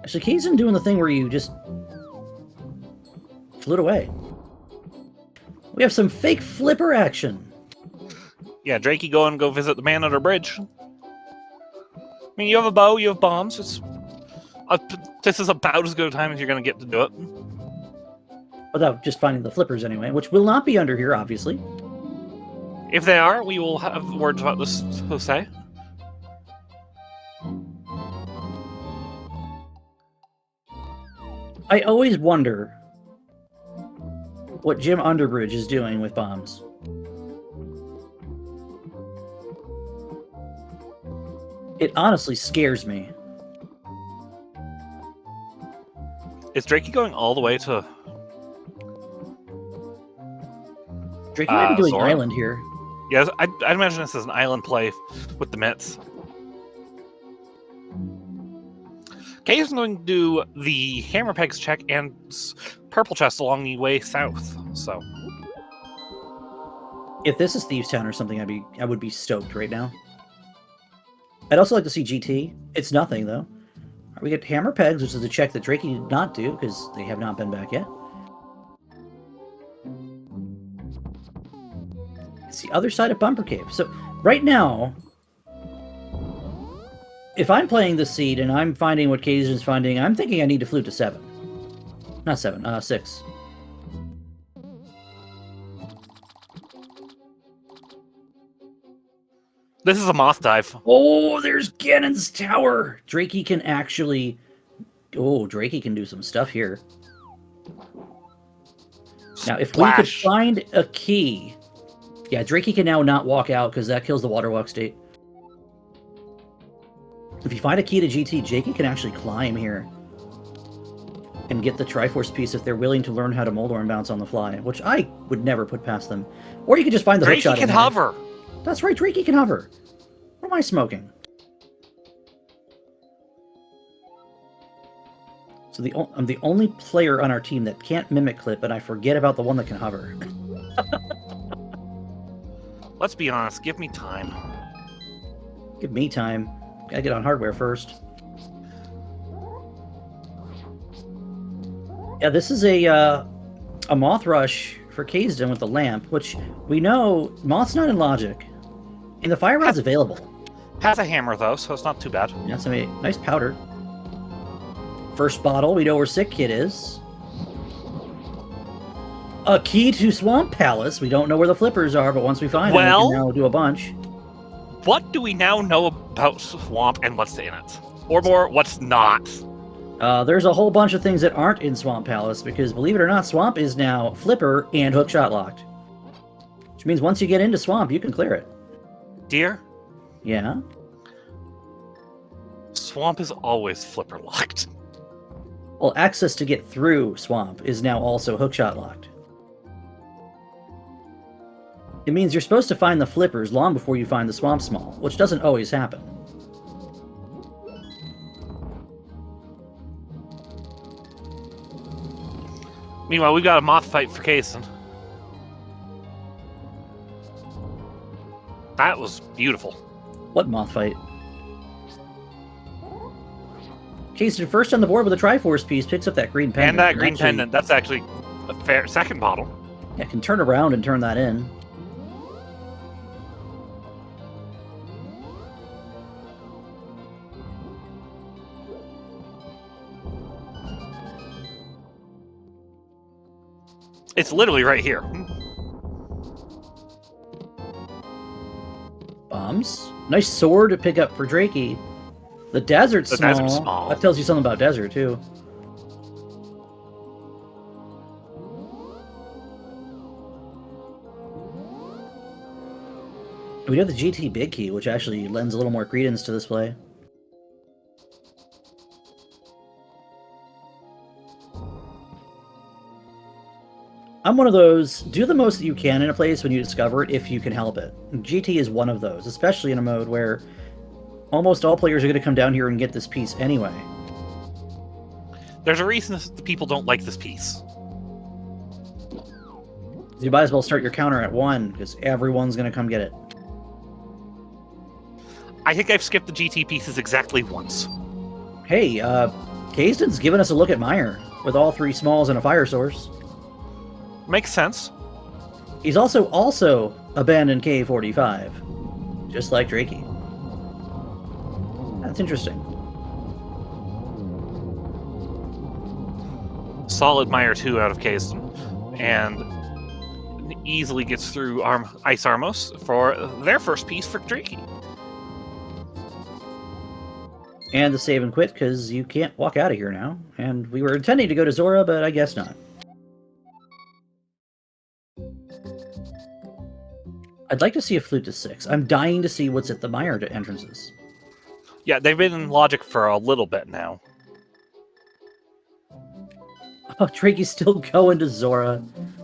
Actually, Kaesden doing the thing where you just flit away. We have some fake flipper action. Yeah, Drieky go visit the man under bridge. I mean, you have a bow, you have bombs. This is about as good a time as you're going to get to do it. Without just finding the flippers anyway, which will not be under here, obviously. If they are, we will have words about this to say. I always wonder what Jim Underbridge is doing with bombs. It honestly scares me. Is Drieky going all the way to... Drieky might be doing Zora? Island here. Yes, I'd imagine this is an island play with the mitts. Kay is going to do the hammer pegs check and purple chest along the way south. So, If this is Thieves Town or something, I would be stoked right now. I'd also like to see GT. It's nothing though. We get hammer pegs, which is a check that Drieky did not do because they have not been back yet. It's the other side of Bumper Cave. So right now, if I'm playing the seed and I'm finding what Kaesden's finding, I'm thinking I need to flute to 7. Not 7, 6. this is a moth dive. Oh, there's Ganon's Tower! Drieky can actually... Oh, Drieky can do some stuff here. Now, if we could find a key... Yeah, Drieky can now not walk out because that kills the water walk state. If you find a key to GT, Jakey can actually climb here and get the Triforce piece if they're willing to learn how to Moldorm bounce on the fly, which I would never put past them. Or you could just find the hookshot. Drieky can hover. That's right, Drieky can hover. am I smoking? So I'm the only player on our team that can't mimic clip, and I forget about the one that can hover. Let's be honest. Give me time. Give me time. Gotta get on hardware first. Yeah, this is a moth rush for Kaesden with the lamp, which we know moth's not in logic, and the fire rod's available. Has a hammer though, so it's not too bad. That's a nice powder. First bottle, we know where Sick Kid is. A key to Swamp Palace. We don't know where the flippers are, but once we find them, we can now do a bunch. What do we now know about Swamp and what's in it? Or more, what's not? There's a whole bunch of things that aren't in Swamp Palace, because believe it or not, Swamp is now Flipper and Hookshot locked. Which means once you get into Swamp, you can clear it. Dear? Yeah? Swamp is always Flipper locked. Well, access to get through Swamp is now also Hookshot locked. It means you're supposed to find the flippers long before you find the Swamp Small, which doesn't always happen. Meanwhile, we got a moth fight for Kaesden. That was beautiful. What moth fight? Kaesden first on the board with a Triforce piece, picks up that green pendant. And that green pendant, that's actually a fair second bottle. Yeah, can turn around and turn that in. It's literally right here. Bombs. Nice sword to pick up for Drieky. The desert's small. Desert's small. That tells you something about desert, too. We have the GT Big Key, which actually lends a little more credence to this play. I'm one of those, do the most that you can in a place when you discover it, if you can help it. GT is one of those, especially in a mode where almost all players are going to come down here and get this piece anyway. There's a reason the people don't like this piece. You might as well start your counter at 1, because everyone's going to come get it. I think I've skipped the GT pieces exactly once. Hey, Kaesden's given us a look at Meyer, with all 3 smalls and a fire source. Makes sense. He's also abandoned K45, just like Drieky. That's interesting. Solid Meyer 2 out of Kaesden, and easily gets through Ice Armos for their first piece for Drieky. And the save and quit, because you can't walk out of here now. And we were intending to go to Zora, but I guess not. I'd like to see a flute to 6. I'm dying to see what's at the Meyer entrances. Yeah, they've been in Logic for a little bit now. Oh, Drieky's still going to Zora.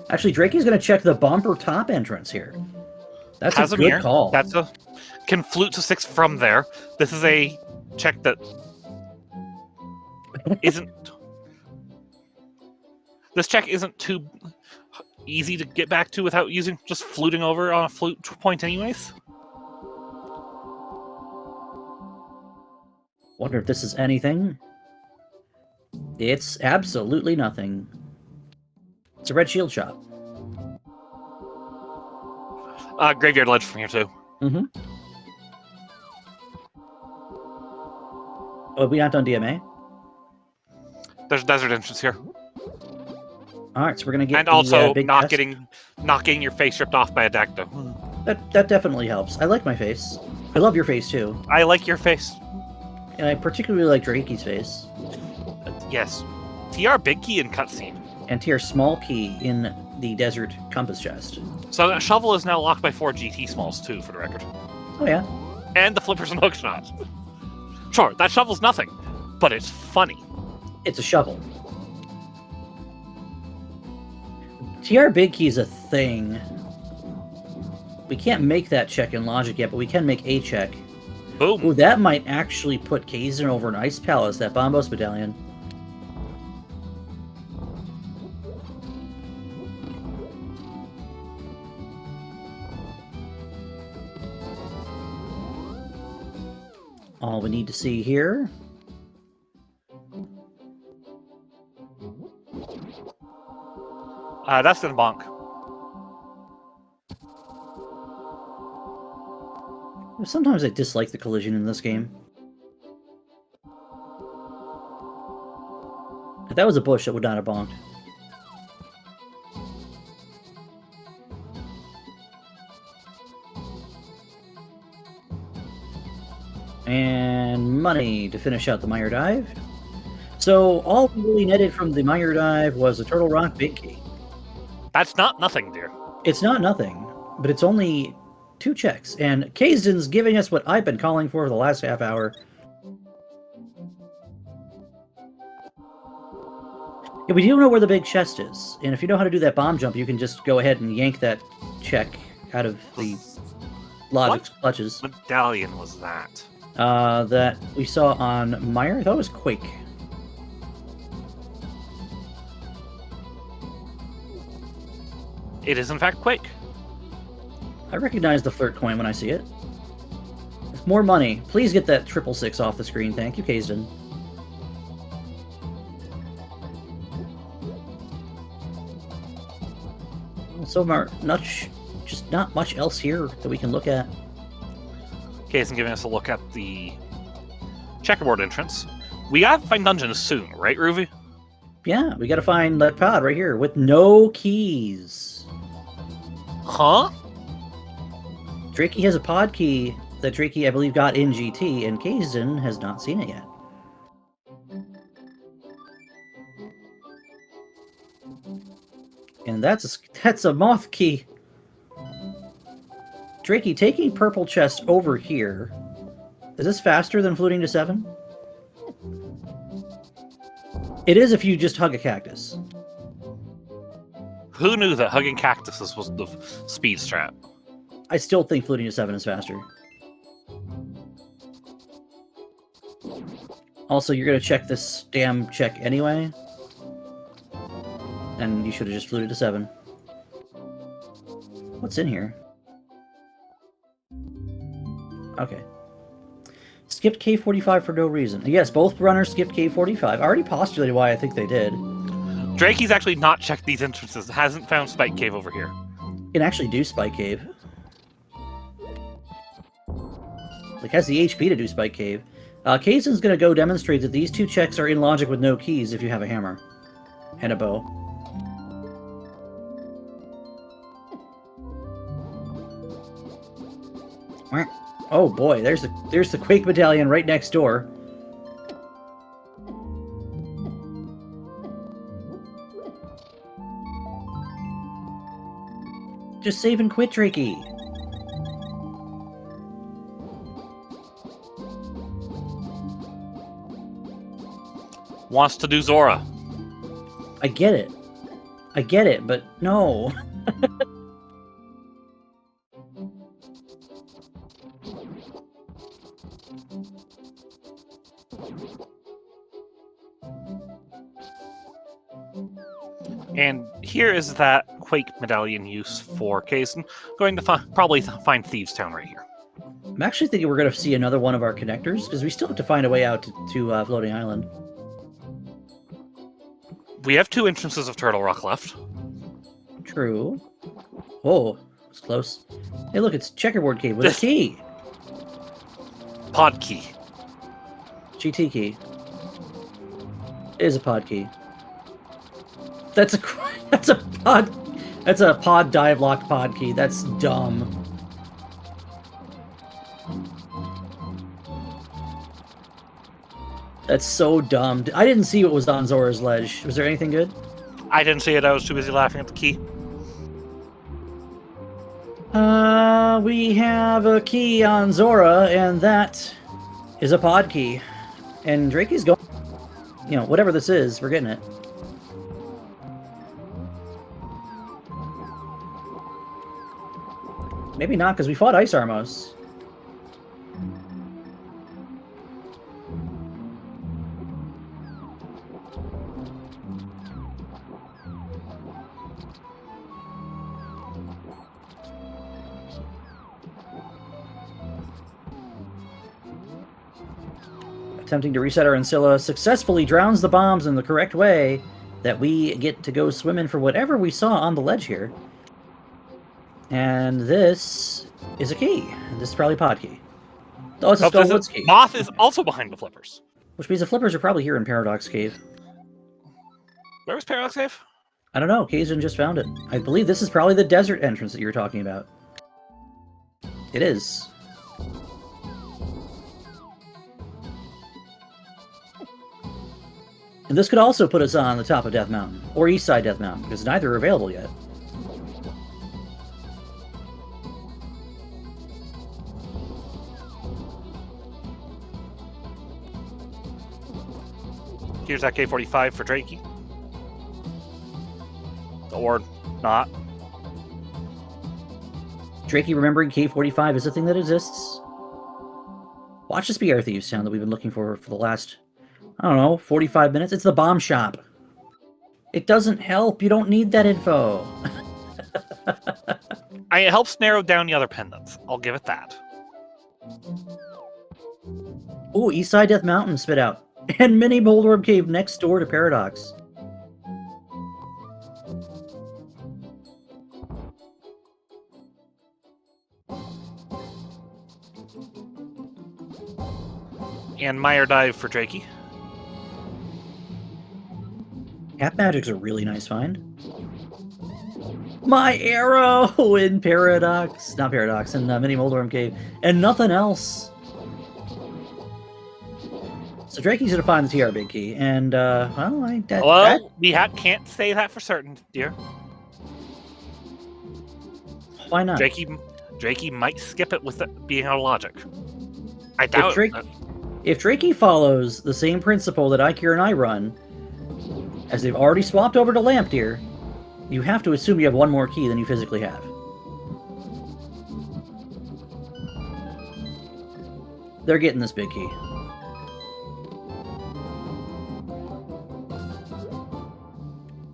Actually, Drieky's going to check the bumper top entrance here. That's a good call. That's a... Can flute to 6 from there. This is a check that isn't... This check isn't too easy to get back to without using just fluting over on a flute point anyways. Wonder if this is anything. It's absolutely nothing. It's a red shield shop. Graveyard ledge from here too. Mm-hmm. Oh, we not done DMA? There's a desert entrance here. Alright, so we're gonna get and also big not chest. getting your face ripped off by a Dacto. That definitely helps. I like my face. I love your face too. I like your face. And I particularly like Drieky's face. Yes. TR big key in cutscene. And TR small key in the desert compass chest. So that shovel is now locked by 4 GT smalls too, for the record. Oh yeah. And the flippers and hookshot. Sure, that shovel's nothing, but it's funny. It's a shovel. TR big key is a thing. We can't make that check in Logic yet, but we can make a check Boom. Ooh, that might actually put Kaesden over an Ice Palace, that Bombos Medallion. All we need to see here. That's gonna bonk. Sometimes I dislike the collision in this game. If that was a bush, that would not have bonked. And money to finish out the Mire Dive. So all we really netted from the Mire Dive was a Turtle Rock Big Key. That's not nothing, dear. It's not nothing, but it's only 2 checks. And Kaesden's giving us what I've been calling for the last half hour. Yeah, we do know where the big chest is. And if you know how to do that bomb jump, you can just go ahead and yank that check out of the Logic's clutches. What medallion was that? That we saw on Mire? I thought it was Quake. It is, in fact, Quake. I recognize the flirt coin when I see it. More money. Please get that 666 off the screen. Thank you, Kaesden. So much, just not much else here that we can look at. Kaesden giving us a look at the checkerboard entrance. We gotta find dungeons soon, right, Ruby? Yeah, we gotta find that pod right here with no keys. Huh? Drieky has a pod key that Drieky, I believe, got in GT, and Kaesden has not seen it yet. And that's a moth key. Drieky, taking purple chest over here. Is this faster than fluting to 7? It is if you just hug a cactus. Who knew that hugging cactuses was the speed strat? I still think fluting to 7 is faster. Also, you're going to check this damn check anyway. And you should have just fluted to 7. What's in here? Okay. Skipped K45 for no reason. Yes, both runners skipped K45. I already postulated why I think they did. Drieky's actually not checked these entrances. Hasn't found Spike Cave over here. You can actually do Spike Cave. Like, has the HP to do Spike Cave. Kaesden's going to go demonstrate that these 2 checks are in logic with no keys if you have a hammer. And a bow. Oh boy, there's the Quake Medallion right next door. Just save and quit, Drieky. Wants to do Zora. I get it, but no. And here is that Quake Medallion use for Kaesden. Going to probably find Thieves Town right here. I'm actually thinking we're going to see another one of our connectors, because we still have to find a way out to Floating Island. We have 2 entrances of Turtle Rock left. True. Whoa, it's close. Hey, look, it's checkerboard key with a key. Pod key. GT key. It is a pod key. That's a pod dive locked pod key. That's dumb. That's so dumb. I didn't see what was on Zora's ledge. Was there anything good? I didn't see it. I was too busy laughing at the key. We have a key on Zora, and that is a pod key. And Drieky's going... You know, whatever this is, we're getting it. Maybe not, because we fought Ice Armos. attempting to reset our Ancilla, successfully drowns the bombs in the correct way that we get to go swim in for whatever we saw on the ledge here. And this is a key. This is probably pod key. Oh, it's a Skullwoods key. Moth is also behind the flippers. Which means the flippers are probably here in Paradox Cave. Where was Paradox Cave? I don't know. Kaesden just found it. I believe this is probably the desert entrance that you were talking about. It is. And this could also put us on the top of Death Mountain, or East Side Death Mountain, because neither are available yet. Here's that K-45 for Drieky. Or not. Drieky remembering K-45 is a thing that exists. Watch this be our Thieves Town that we've been looking for the last, I don't know, 45 minutes. It's the bomb shop. It doesn't help. You don't need that info. It helps narrow down the other pendants. I'll give it that. Ooh, Eastside Death Mountain spit out. And Mini Moldworm Cave next door to Paradox. And Mire Dive for Drieky. Cat Magic's a really nice find. My arrow in Paradox. Not Paradox, in Mini Moldworm Cave. And nothing else. So Drake's gonna find the TR Big Key, and we can't say that for certain, dear. Why not? Drieky might skip it with it being out of logic. I doubt it. If Drieky follows the same principle that Ikir and I run, as they've already swapped over to Lamp Deer, you have to assume you have one more key than you physically have. They're getting this big key.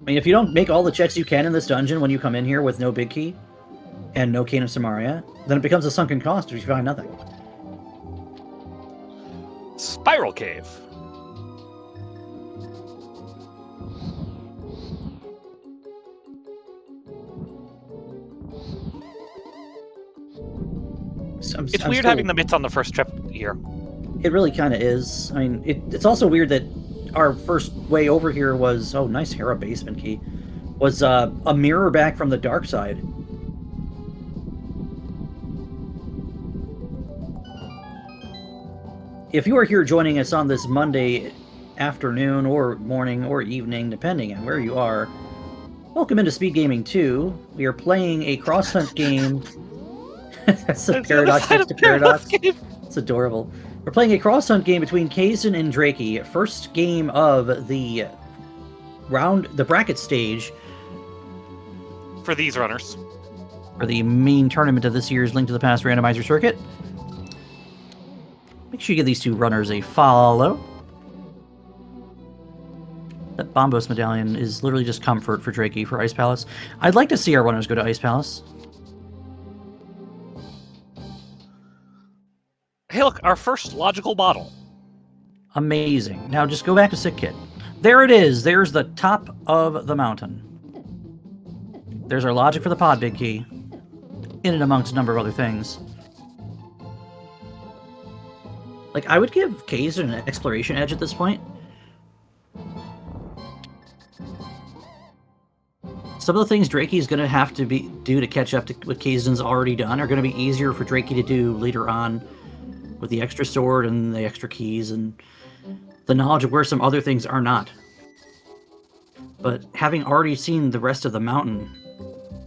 I mean, if you don't make all the checks you can in this dungeon when you come in here with no big key and no Cane of Samaria, then it becomes a sunken cost if you find nothing. Spiral Cave. It's weird having the bits on the first trip here. It really kind of is. I mean, it's also weird that our first way over here was, oh, nice Hera basement key, was a mirror back from the dark side. If you are here joining us on this Monday afternoon or morning or evening, depending on where you are, welcome into Speed Gaming 2. We are playing a cross-hunt game. That's a Paradox next to Paradox. It's adorable. We're playing a cross-hunt game between Kaesden and Drieky. First game of the bracket stage. For these runners. For the main tournament of this year's Link to the Past randomizer circuit. Make sure you give these two runners a follow. That Bombos medallion is literally just comfort for Drieky for Ice Palace. I'd like to see our runners go to Ice Palace. Hey, look, our first logical bottle. Amazing. Now just go back to Sick Kit. There it is. There's the top of the mountain. There's our logic for the pod big key. In and amongst a number of other things. Like, I would give Kaesden an exploration edge at this point. Some of the things Drieky's going to have to do to catch up to what Kaesden's already done are going to be easier for Drieky to do later on with the extra sword and the extra keys and the knowledge of where some other things are not. But having already seen the rest of the mountain,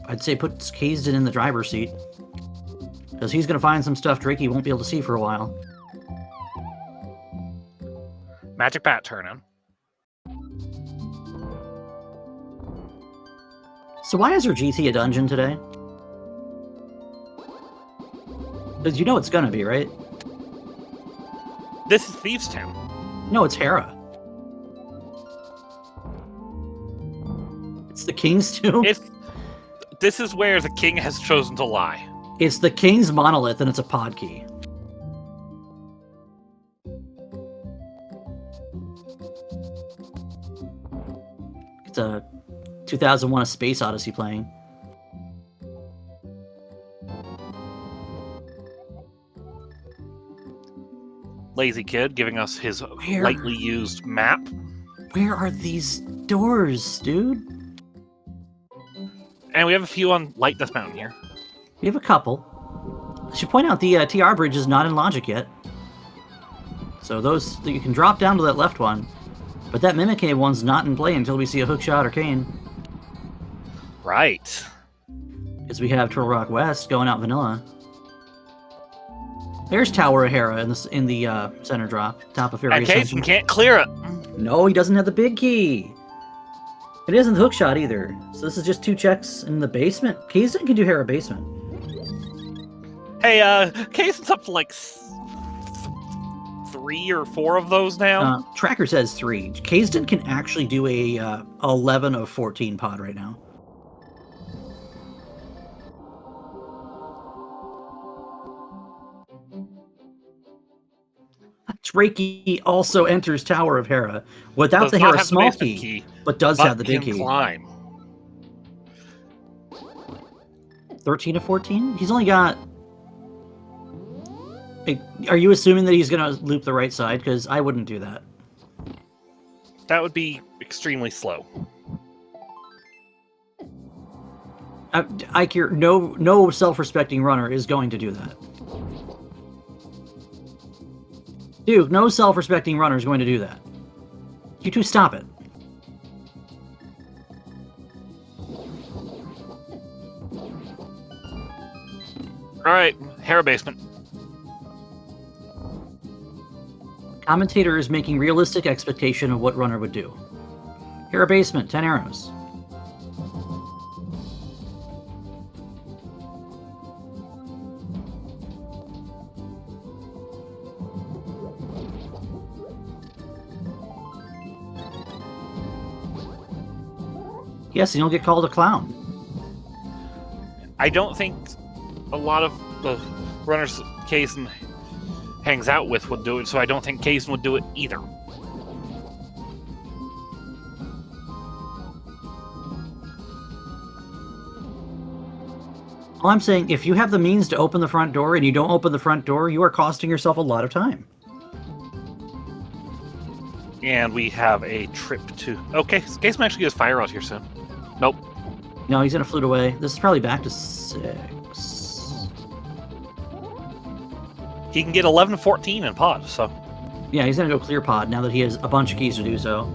I'd say put Kaesden in the driver's seat. Because he's going to find some stuff Drieky won't be able to see for a while. Magic Bat turn in. So why is her GT a dungeon today? Because you know it's gonna be, right? This is Thieves Town. No, it's Hera. It's the King's Tomb. This is where the king has chosen to lie. It's the King's Monolith, and it's a pod key. 2001: A Space Odyssey playing. Lazy kid giving us his lightly used map. Where are these doors, dude? And we have a few on Light Death Mountain here. We have a couple. I should point out the TR bridge is not in logic yet. So those, you can drop down to that left one, but that Mimic Cave one's not in play until we see a Hookshot or Cane. Right. Because we have Turtle Rock West going out vanilla. There's Tower of Hera in the center drop, top of Fairy And Ascension. Kaesden can't clear it. No, he doesn't have the big key. It isn't the Hookshot either. So this is just 2 checks in the basement. Kaesden can do Hera basement. Hey, Kaesden's up to like 3 or 4 of those now. Tracker says 3. Kaesden can actually do a 11 of 14 pod right now. Drieky also enters Tower of Hera without the Hera small key, but does have the big key. Climb. 13 of 14? He's only got... Are you assuming that he's going to loop the right side? Because I wouldn't do that. That would be extremely slow. No self-respecting runner is going to do that. Dude, no self-respecting runner is going to do that. You two stop it. Alright, Hera basement. Commentator is making realistic expectation of what runner would do. Hera basement, 10 arrows. Yes, and you'll get called a clown. I don't think a lot of the runners Kaesden hangs out with would do it, so I don't think Kaesden would do it either. Well, I'm saying if you have the means to open the front door and you don't open the front door, you are costing yourself a lot of time. And we have a trip to... Okay, Kaesden actually gets fire out here soon. Nope. No, he's going to flute away. This is probably back to 6. He can get 11 to 14 in pod, so... Yeah, he's going to go clear pod now that he has a bunch of keys to do so.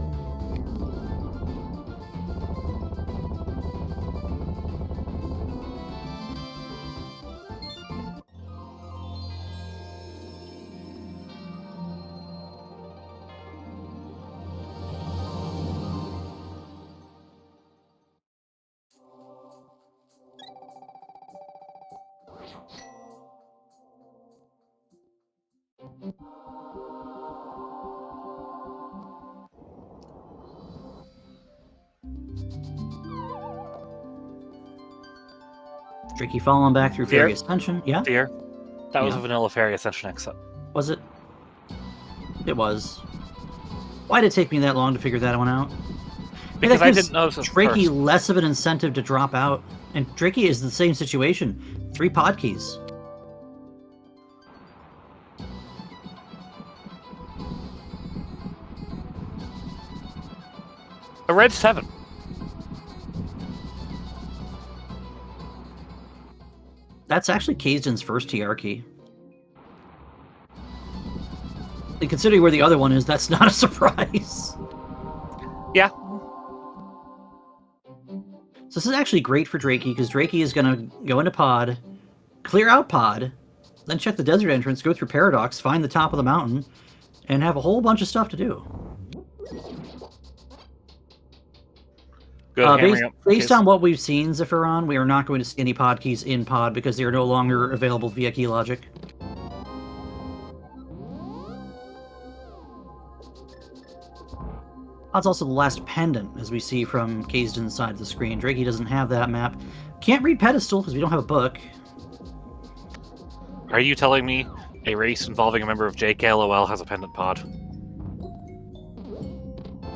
Drieky falling back through Fairy Ascension. Yeah? Dear. That was a vanilla Fairy Ascension exit. Was it? It was. Why did it take me that long to figure that one out? Because I didn't know this Drieky first. less of an incentive to drop out. And Drieky is the same situation. 3 pod keys. A red 7. That's actually Kaesden's first TR key. And considering where the other one is, that's not a surprise. Yeah. So this is actually great for Drieky, because Drieky is going to go into pod, clear out pod, then check the desert entrance, go through Paradox, find the top of the mountain, and have a whole bunch of stuff to do. Based on what we've seen, Zephyron, we are not going to see any pod keys in pod because they are no longer available via key logic. Pod's also the last pendant, as we see from Kaesden's side of the screen. Drieky doesn't have that map. Can't read pedestal because we don't have a book. Are you telling me a race involving a member of JKLOL has a pendant pod?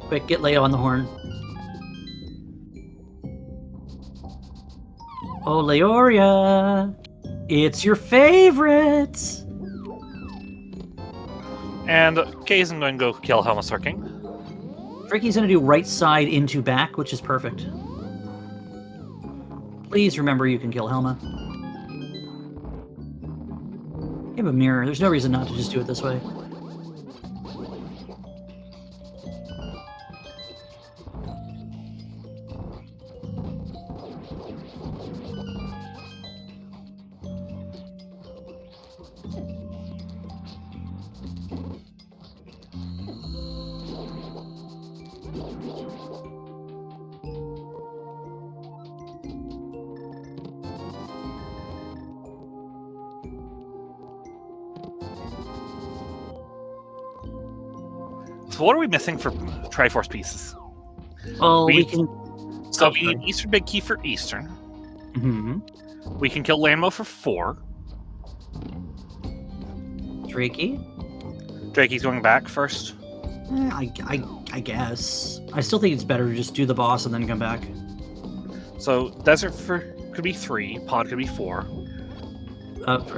Quick, get Leo on the horn. Oh, Leoria! It's your favorite! And Kaesden going to go kill Helmasaur King. Drieky's going to do right side into back, which is perfect. Please remember you can kill Helma. You have a mirror. There's no reason not to just do it this way. So what are we missing for Triforce pieces? Well, we can... So we need Eastern Big Key for Eastern. Mm-hmm. We can kill Landmo for 4. Drieky? Drieky's going back first. I guess. I still think it's better to just do the boss and then come back. So Desert could be 3, Pod could be 4.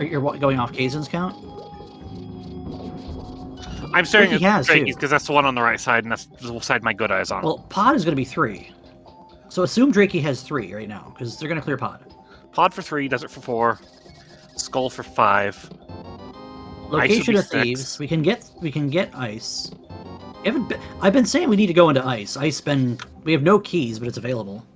You're going off Kaesen's count? I'm staring at Drieky's because that's the one on the right side, and that's the side my good eyes on. Well, Pod is going to be 3. So assume Drieky has 3 right now, because they're going to clear Pod. Pod for 3, Desert for 4, Skull for 5. Location of Thieves. We can get Ice. I've been saying we need to go into Ice. We have no keys, but it's available.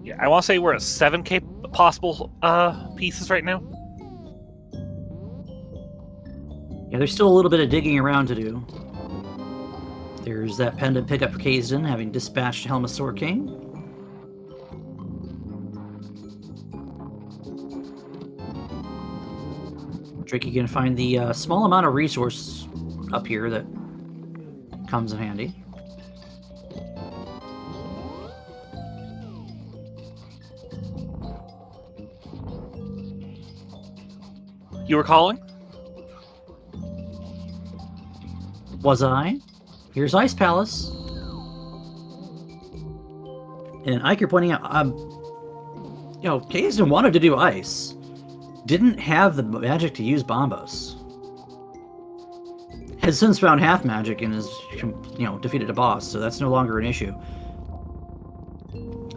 Yeah, I want to say we're at 7k possible pieces right now. Yeah, there's still a little bit of digging around to do. There's that pendant pickup for Kaesden, having dispatched Helmasaur King. Drieky can find the small amount of resource up here that comes in handy. You were calling? Was I? Here's Ice Palace. And Ike, you're pointing out, Kaesden wanted to do Ice. Didn't have the magic to use Bombos. Has since found half magic and has, defeated a boss, so that's no longer an issue.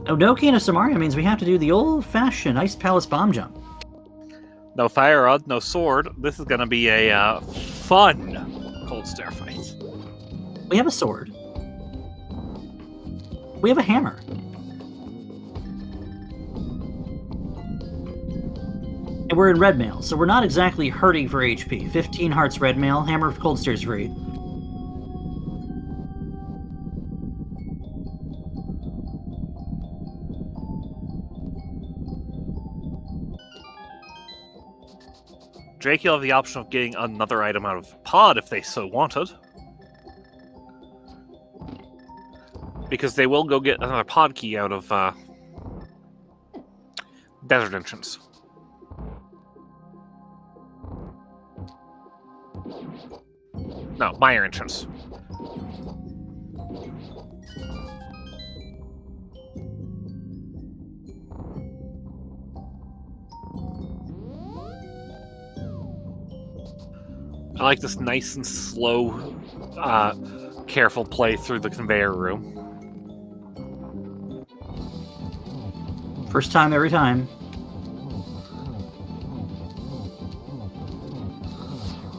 Oh, no Key of Samaria means we have to do the old-fashioned Ice Palace bomb jump. No fire rod, no sword. This is going to be a fun cold stair fight. We have a sword. We have a hammer. And we're in red mail, so we're not exactly hurting for HP. 15 hearts red mail, hammer of cold stairs free. Drake, you'll have the option of getting another item out of Pod if they so wanted. Because they will go get another Pod key out of Desert Entrance. No, Mire Entrance. I like this nice and slow, careful play through the conveyor room. First time, every time.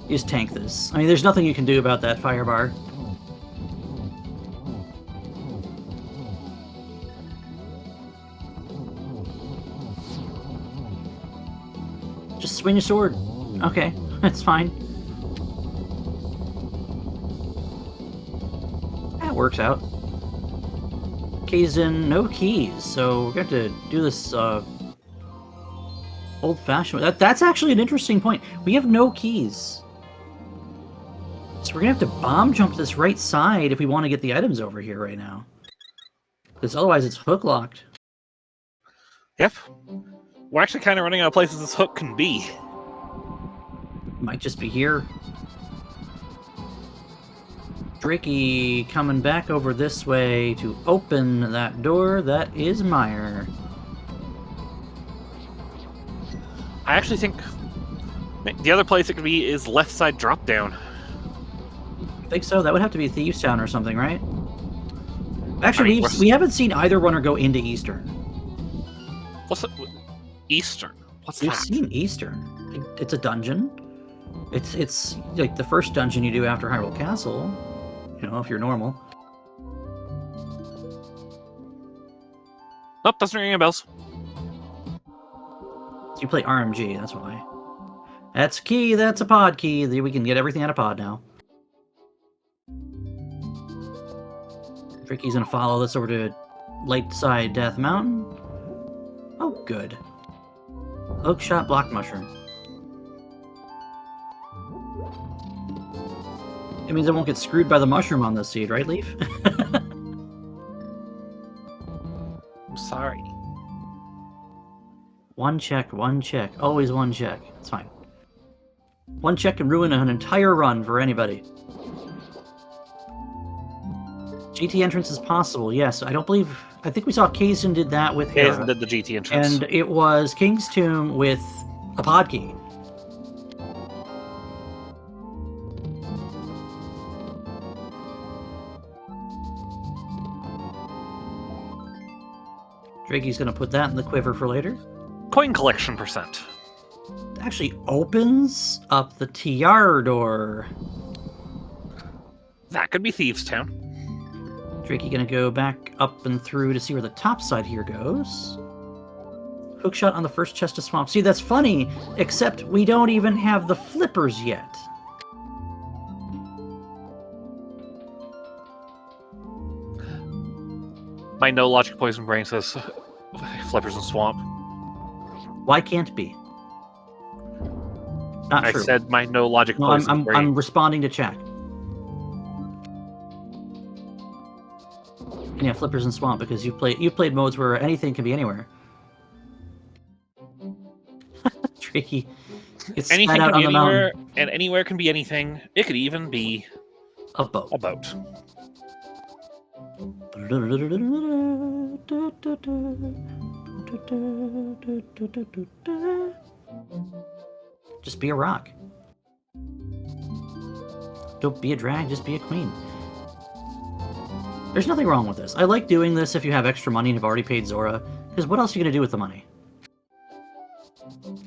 You just tank this. I mean, there's nothing you can do about that fire bar. Just swing your sword. Okay, that's fine. That works out. Kaesden, no keys, so we're going to do this old-fashioned. That's actually an interesting point. We have no keys. So we're going to have to bomb jump this right side if we want to get the items over here right now. Because otherwise it's hook locked. Yep. We're actually kind of running out of places this hook can be. Might just be here. Drieky coming back over this way to open that door. That is Meyer. I actually think the other place it could be is left side drop down. I think so. That would have to be Thieves Town or something, right? Actually, I mean, we haven't seen either runner go into Eastern. What's it? Eastern? What's We've that? seen Eastern. It's a dungeon. It's like the first dungeon you do after Hyrule Castle. You know, if you're normal. Nope, doesn't ring any bells. You play RMG, that's why. That's a key, that's a pod key. We can get everything out of pod now. Drieky's gonna follow this over to Lakeside Death Mountain. Oh, good. Oak shot, block mushroom. It means I won't get screwed by the mushroom on this seed, right, Leaf? I'm sorry. One check, always one check. It's fine. One check can ruin an entire run for anybody. GT entrance is possible, yes. I think we saw Kaesden did that with Hera. Kaesden did the GT entrance. And it was King's Tomb with a pod key. Drieky's gonna put that in the quiver for later. Coin collection percent. It actually opens up the TR door. That could be Thieves Town. Drieky gonna go back up and through to see where the top side here goes. Hookshot on the first chest of swamp. See, that's funny, except we don't even have the flippers yet. My no logic poison brain says flippers and swamp. Why can't be? Not true. I said my no logic No, poison brain. I'm responding to chat. And yeah, flippers and swamp because you've played modes where anything can be anywhere. Drieky. It's Anything out can be on the anywhere, mountain. and anywhere can be anything. It could even be A boat. a boat. Just be a rock. Don't be a drag, just be a queen. There's nothing wrong with this. I like doing this if you have extra money and have already paid Zora, because what else are you going to do with the money?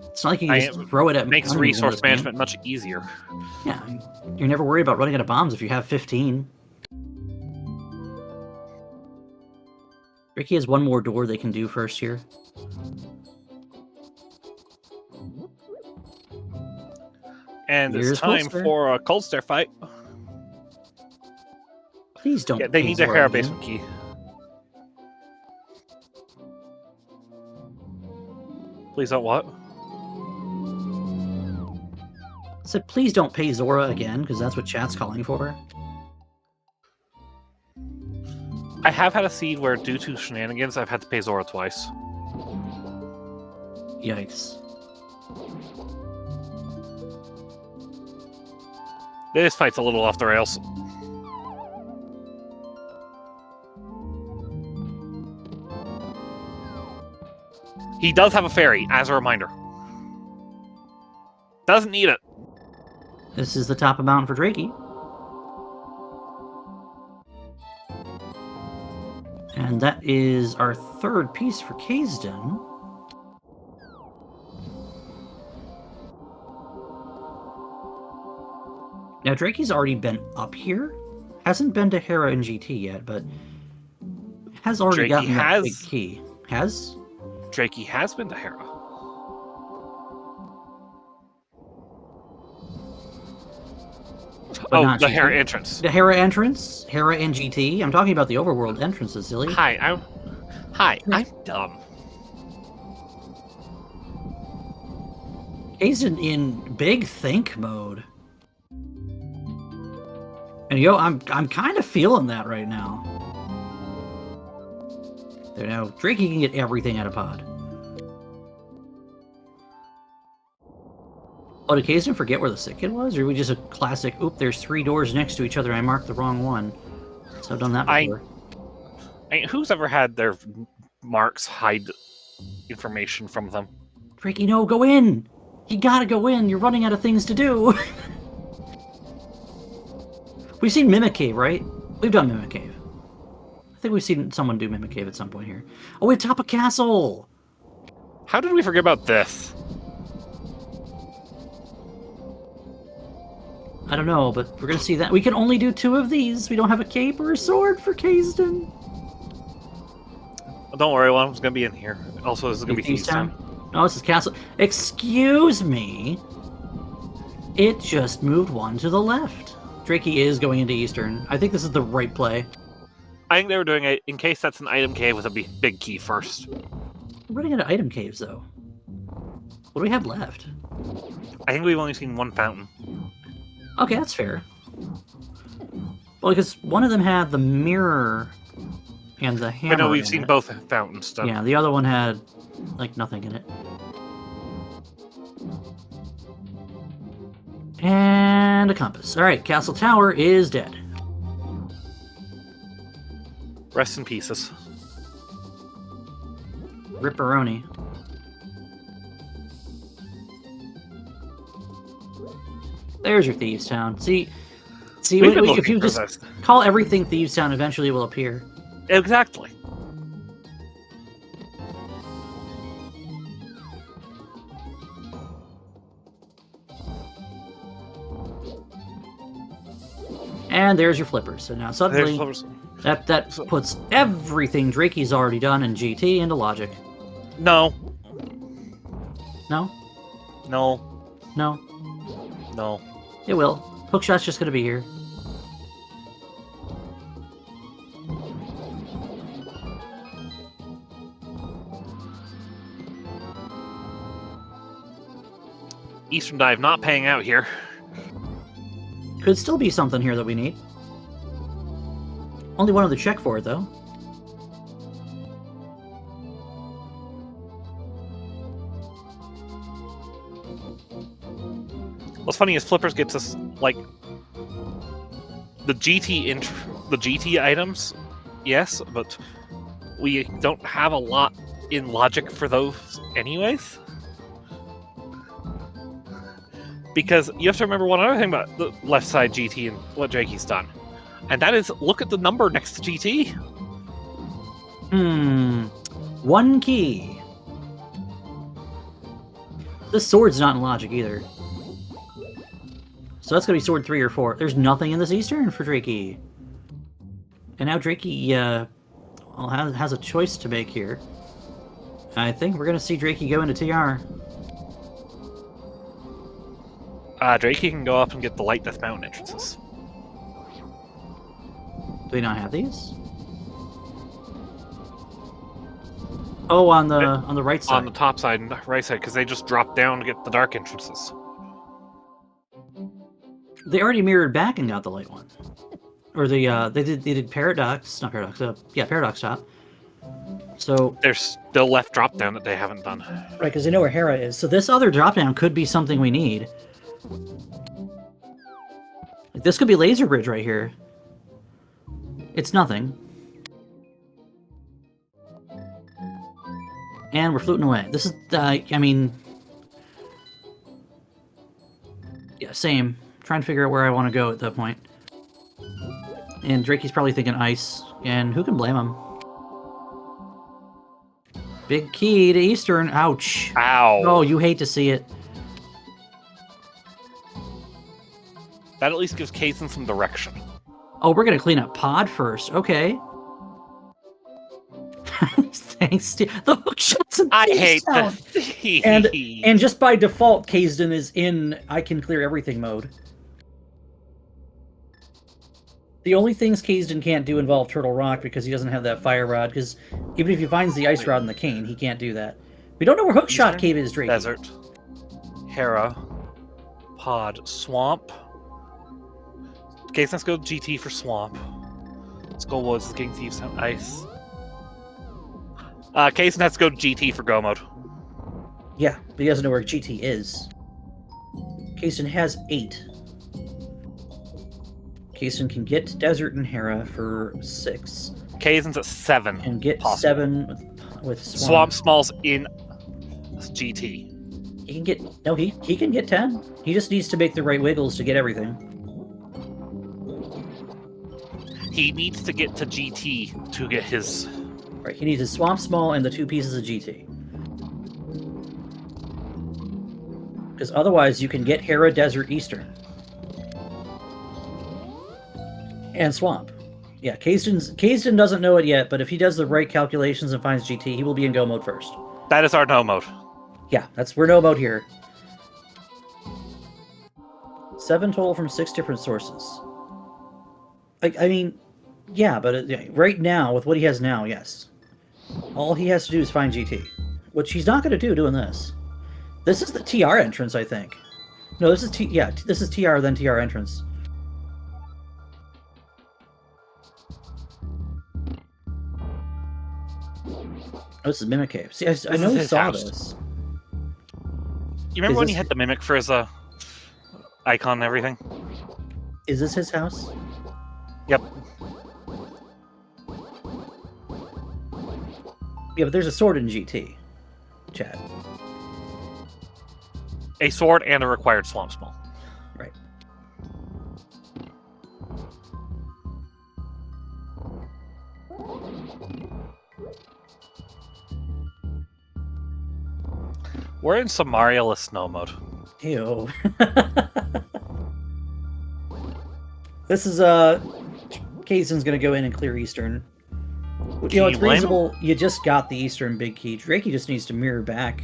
It's not like you can just throw it at... Makes resource management much easier. Yeah, you're never worried about running out of bombs if you have 15. Drieky has one more door they can do first here. And Here's it's time Coldstare. for a Coldstare fight. Please don't. Yeah, they pay need their Zora Hera again. basement key. Please don't what? I said, please don't pay Zora again, because that's what chat's calling for. I have had a seed where, due to shenanigans, I've had to pay Zora twice. Yikes. This fight's a little off the rails. He does have a fairy, as a reminder. Doesn't need it. This is the top of mountain for Drieky. And that is our third piece for Kaesden. Now, Drieky's already been up here. Hasn't been to Hera and GT yet, but has already Drieky gotten that has. big key. Has? Drieky has been to Hera. But Oh, not the GT. Hera entrance. The Hera entrance, Hera and GT. I'm talking about the overworld entrances, silly. Hi, I'm dumb. Kaesden in big think mode. And I'm kind of feeling that right now. There now, Drieky can get everything out of pod. Oh, did Kaesden forget where the sick kid was? Or we just a classic, oop, there's 3 doors next to each other, I marked the wrong one. So I've done that before. Who's ever had their marks hide information from them? Drieky, no, go in! You gotta go in, you're running out of things to do! We've seen Mimic Cave, right? We've done Mimic Cave. I think we've seen someone do Mimic Cave at some point here. Oh, we top a castle! How did we forget about this? I don't know, but we're gonna see that. We can only do 2 of these. We don't have a cape or a sword for Kaesden. Don't worry, one of them's gonna be in here. Also, this is gonna be Thieves' Town. No, this is Castle. Excuse me. It just moved 1 to the left. Drieky is going into Eastern. I think this is the right play. I think they were doing it in case that's an item cave with a big key first. We're running out of item caves, though. What do we have left? I think we've only seen 1 fountain. Okay, that's fair. Well, because one of them had the mirror and the hammer. I know we've seen both fountain stuff. Yeah, the other one had, like, nothing in it. And a compass. Alright, Castle Tower is dead. Rest in pieces. Ripperoni. There's your Thieves' Town. See, if you just call everything Thieves' Town, eventually it will appear. Exactly. And there's your flippers. So now suddenly that puts everything Drieky's already done in GT into logic. No. No? No. No. No. It will. Hookshot's just gonna be here. Eastern Dive not paying out here. Could still be something here that we need. Only one other check for it, though. What's funny is Flippers gets us, like, the GT items, yes, but we don't have a lot in logic for those anyways. Because you have to remember one other thing about the left side GT and what Drieky's done. And that is, look at the number next to GT. 1 key. This sword's not in logic either. So that's going to be sword 3 or 4. There's nothing in this Eastern for Drieky. And now Drieky has a choice to make here. I think we're going to see Drieky go into TR. Drieky can go up and get the Light Death Mountain entrances. Do we not have these? Oh, on the right side. On the top side and right side, because they just drop down to get the dark entrances. They already mirrored back and got the light one. Or they did Paradox, not Paradox, Paradox Top. So there's still left drop down that they haven't done. Right, because they know where Hera is. So this other drop down could be something we need. Like, this could be Laser Bridge right here. It's nothing. And we're floating away. This is, I mean... Yeah, same. Trying to figure out where I want to go at that point. And Drieky's probably thinking ice. And who can blame him? Big key to Eastern. Ouch. Ow. Oh, you hate to see it. That at least gives Kaesden some direction. Oh, we're going to clean up Pod first. Okay. Thanks, the hookshot's in I hate the and just by default, Kaesden is in I can clear everything mode. The only things Kaesden can't do involve Turtle Rock because he doesn't have that fire rod, because even if he finds the ice rod and the cane, he can't do that. We don't know where Hookshot Cave is, Drake. Desert. Hera. Pod. Swamp. Okay, let's go GT for Swamp. Skull Woods, King Thieves, Ice. Kaesden has to go GT for Go Mode. Yeah, but he doesn't know where GT is. Kaesden has 8. Kaesden can get Desert and Hera for 6. Kaesden's at 7. And get possible. 7 with Swamp Small's in GT. He can get... No, he can get 10. He just needs to make the right wiggles to get everything. He needs to get to GT to get his... Right, he needs his Swamp Small and the 2 pieces of GT. Because otherwise you can get Hera, Desert, Eastern. And Swamp. Yeah, Kaesden doesn't know it yet, but if he does the right calculations and finds GT, he will be in go mode first. That is our no mode. Yeah, we're no mode here. 7 total from 6 different sources. I mean, yeah, but right now, with what he has now, yes. All he has to do is find GT. Which he's not going to do doing this. This is the TR entrance, I think. No, this is this is TR, then TR entrance. Oh, this is Mimic Cave. See, I know we saw this. You remember when he had the Mimic for his icon and everything? Is this his house? Yep. Yeah, but there's a sword in GT. Chat. A sword and a required Swamp Small. Right. We're in Samaria-less snow mode. Ew. This is Kaesden's gonna go in and clear Eastern. You know, it's reasonable. You just got the Eastern big key. Drieky just needs to mirror back.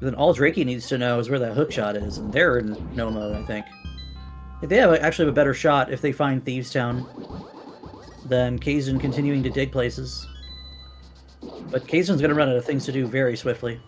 Then all Drieky needs to know is where that hook shot is, and they're in no mode, I think. If they have actually a better shot if they find Thieves Town than Kaesden continuing to dig places. But Kaesden's going to run out of things to do very swiftly.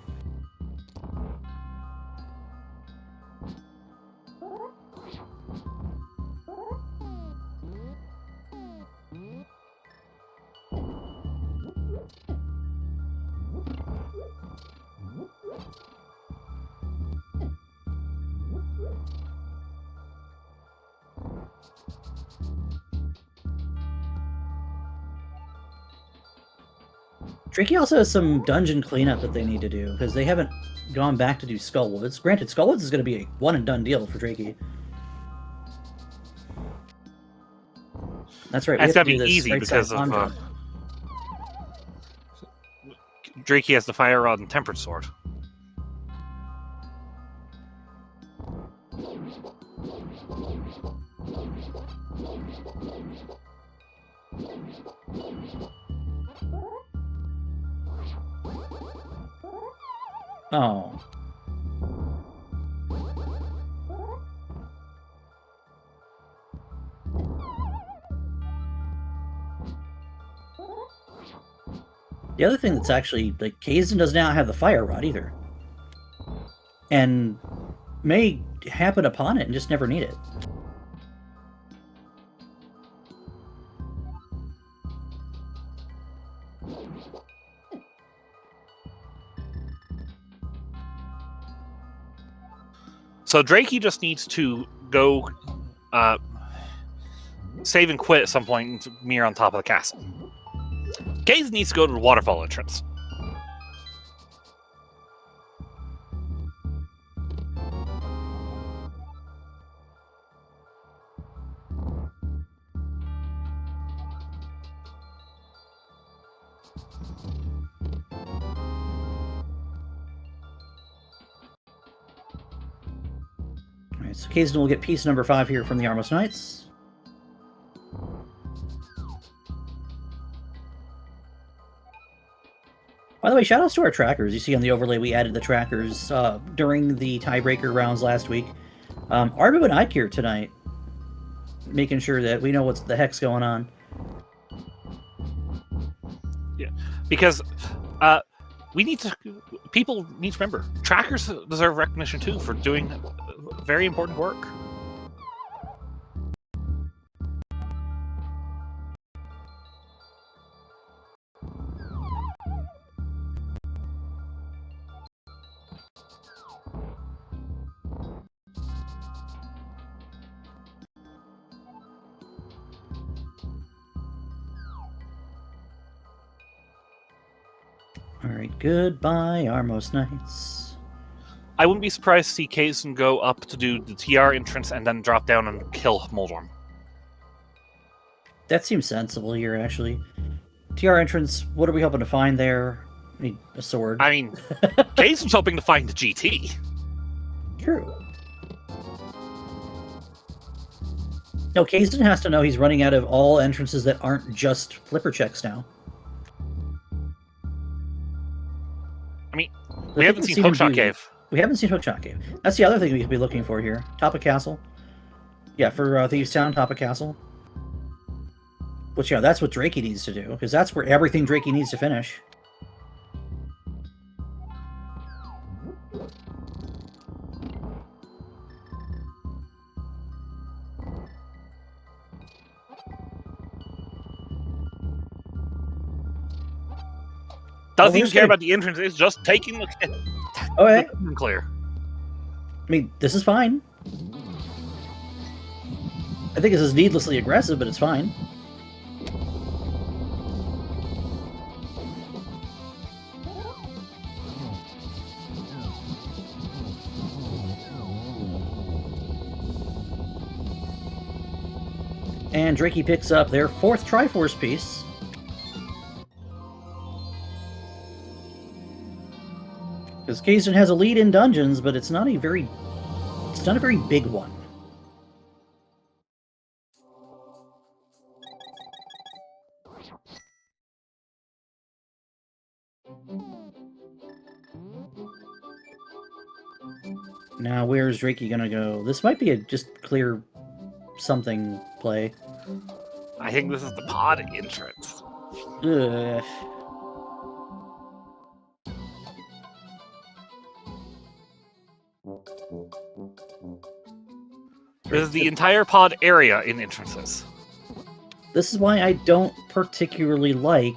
Drieky also has some dungeon cleanup that they need to do, because they haven't gone back to do Skullwoods. Granted, Skullwoods is going to be a one-and-done deal for Drieky. That's right. It's going to be easy because of... Drieky has the Fire Rod and Tempered Sword. Oh. The other thing that's actually, like, Kaesden does not have the Fire Rod either. And may happen upon it and just never need it. So Drieky just needs to go save and quit at some point and mirror on top of the castle. Kaesden needs to go to the waterfall entrance. Alright, so Kaesden will get piece number 5 here from the Armos Knights. By the way, shoutouts to our trackers. You see on the overlay we added the trackers during the tiebreaker rounds last week. Arbu and Ike here tonight, making sure that we know what the heck's going on. Yeah, because people need to remember, trackers deserve recognition too for doing very important work. Alright, goodbye, Armos Knights. I wouldn't be surprised to see Kaesden go up to do the TR entrance and then drop down and kill Moldorm. That seems sensible here, actually. TR entrance, what are we hoping to find there? I mean, a sword. I mean, Kaesden's hoping to find the GT. True. No, Kaesden has to know he's running out of all entrances that aren't just flipper checks now. I mean, we haven't seen Hookshot Cave. We haven't seen Hookshot Cave. That's the other thing we could be looking for here. Top of Castle. Yeah, for Thieves Town, top of Castle. Which, yeah, that's what Drieky needs to do, because that's where everything Drieky needs to finish. Doesn't even care about the entrance, it's just taking the Okay. clear. I mean, this is fine. I think this is needlessly aggressive, but it's fine. And Drieky picks up their 4th Triforce piece. Because Kaesden has a lead in dungeons, but it's not a very big one. Now, where's Drieky gonna go? This might be a just clear something play. I think this is the pod entrance. Ugh. This is the entire pod area in entrances. This is why I don't particularly like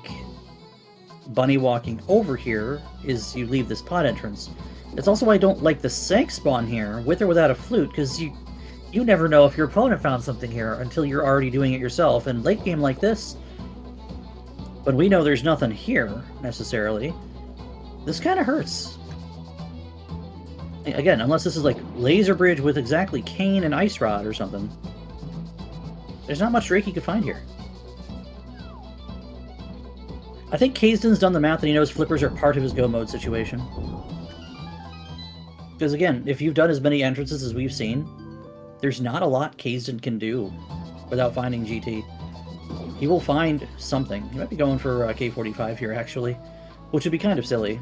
bunny walking over here, is you leave this pod entrance. It's also why I don't like the sank spawn here, with or without a flute, because you never know if your opponent found something here until you're already doing it yourself. And late game like this, when we know there's nothing here, necessarily, this kind of hurts. Again, unless this is like Laser Bridge with exactly Cane and Ice Rod or something. There's not much Drieky could find here. I think Kaesden's done the math and he knows flippers are part of his go mode situation. Because again, if you've done as many entrances as we've seen, there's not a lot Kaesden can do without finding GT. He will find something. He might be going for K45 here, actually, which would be kind of silly.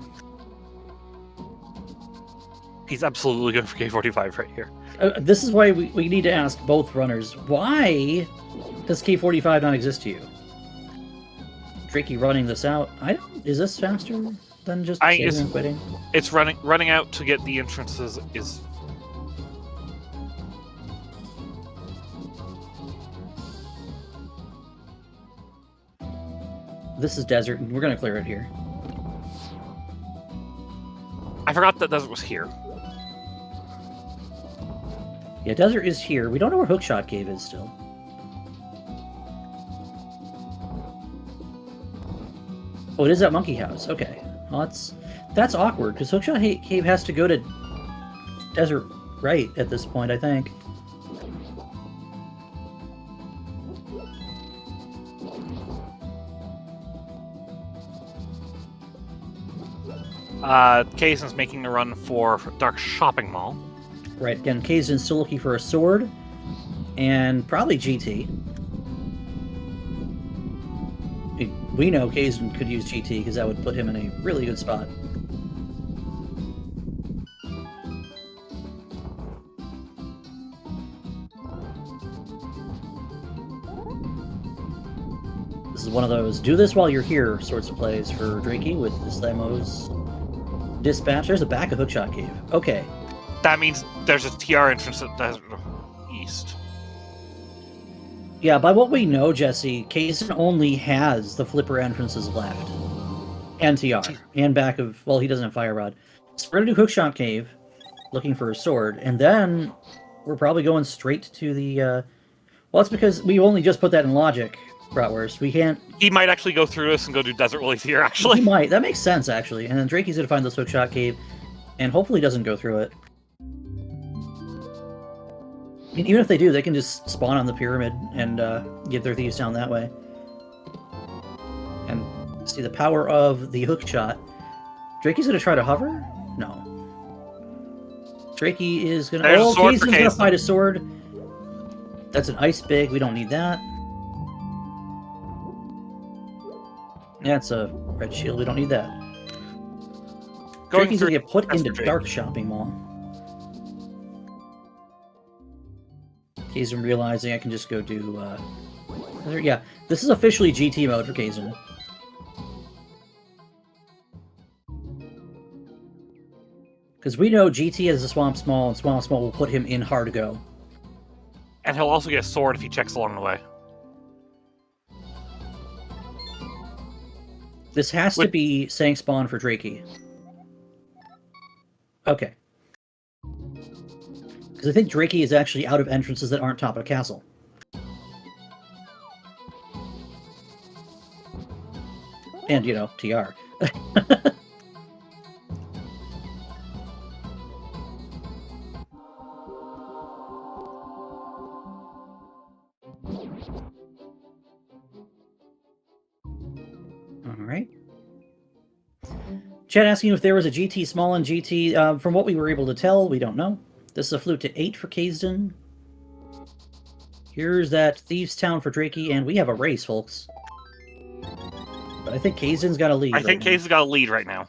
He's absolutely good for K45 right here. This is why we need to ask both runners, why does K45 not exist to you? Drieky running this out. Is this faster than just saving and quitting? It's running out to get the entrances is... This is desert, and we're going to clear it here. I forgot that desert was here. Yeah, desert is here. We don't know where Hookshot Cave is still. Oh, it is at Monkey House. Okay. Well, that's awkward, because Hookshot Cave has to go to desert right at this point, I think. Kaesden's making the run for Dark Shopping Mall. Right, again, Kaesden's still looking for a sword, and probably GT. We know Kaesden could use GT, because that would put him in a really good spot. This is one of those do this while you're here sorts of plays for Drieky with the Slamo's Dispatch. There's the back of Hookshot Cave. Okay. That means there's a TR entrance at the east. Yeah, by what we know, Jesse, Kaesden only has the flipper entrances left. And TR. And back of... Well, he doesn't have Fire Rod. So we're going to do Hookshot Cave, looking for a sword, and then we're probably going straight to the... Well, it's because we only just put that in logic. Bratwurst. We can't. He might actually go through this and go do Desert Willies here, actually. He might. That makes sense, actually. And then Drieky's gonna find this hookshot cave, and hopefully doesn't go through it. I mean, even if they do, they can just spawn on the pyramid and get their thieves down that way. And see the power of the hookshot. Drieky's gonna try to hover? No. Drieky is gonna. There's oh, a sword Kaesden's for gonna Kaesden. fight a sword. That's an ice big. We don't need that. Yeah, it's a red shield. We don't need that. Drieky's gonna get put into Dark Shopping Mall. Kaesden realizing I can just go do. Yeah, this is officially GT mode for Kaesden. Because we know GT has a Swamp Small, and Swamp Small will put him in hard to go. And he'll also get a sword if he checks along the way. This has to be Sank Spawn for Drieky. Okay. Because I think Drieky is actually out of entrances that aren't top of castle. And, you know, TR. Alright. Chat asking if there was a GT small and GT. From what we were able to tell, we don't know. This is a flute to 8 for Kaesden. Here's that Thieves' Town for Drieky, and we have a race, folks. But I think Kaesden's got a lead. I think Kaesden's got a lead right now.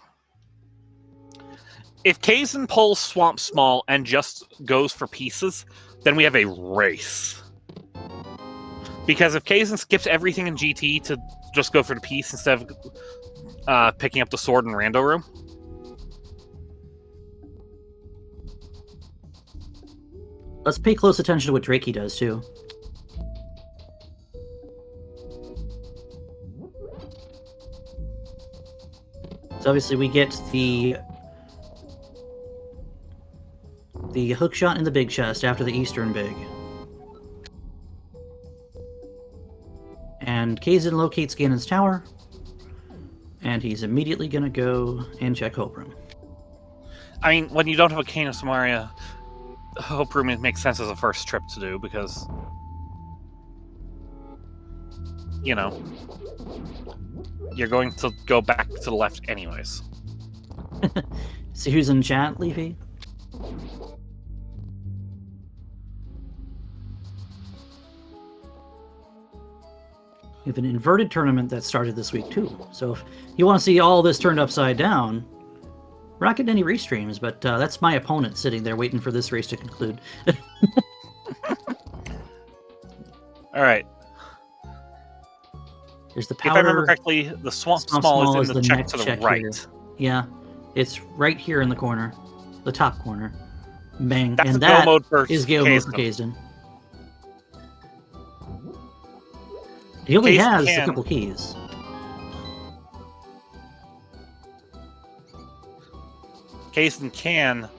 If Kaesden pulls Swamp Small and just goes for pieces, then we have a race. Because if Kaesden skips everything in GT to just go for the piece instead of picking up the sword in Rando Room, let's pay close attention to what Drieky does, too. So obviously we get the hookshot in the big chest after the Eastern big. And Kaesden locates Ganon's tower. And he's immediately going to go and check Hope Room. I mean, when you don't have a Cane of Samaria, Hope Room makes sense as a first trip to do because, you know, you're going to go back to the left anyways. See who's in chat, Leafy? We have an inverted tournament that started this week too. So if you want to see all this turned upside down, we're not getting any restreams, but that's my opponent sitting there waiting for this race to conclude. All right. There's the powder. If I remember correctly, the Swamp Small is in the check to the right. Here. Yeah, it's right here in the corner, the top corner. Bang, That's and the that go mode for is go mode for Kaesden. He only has a couple keys. Kaesden can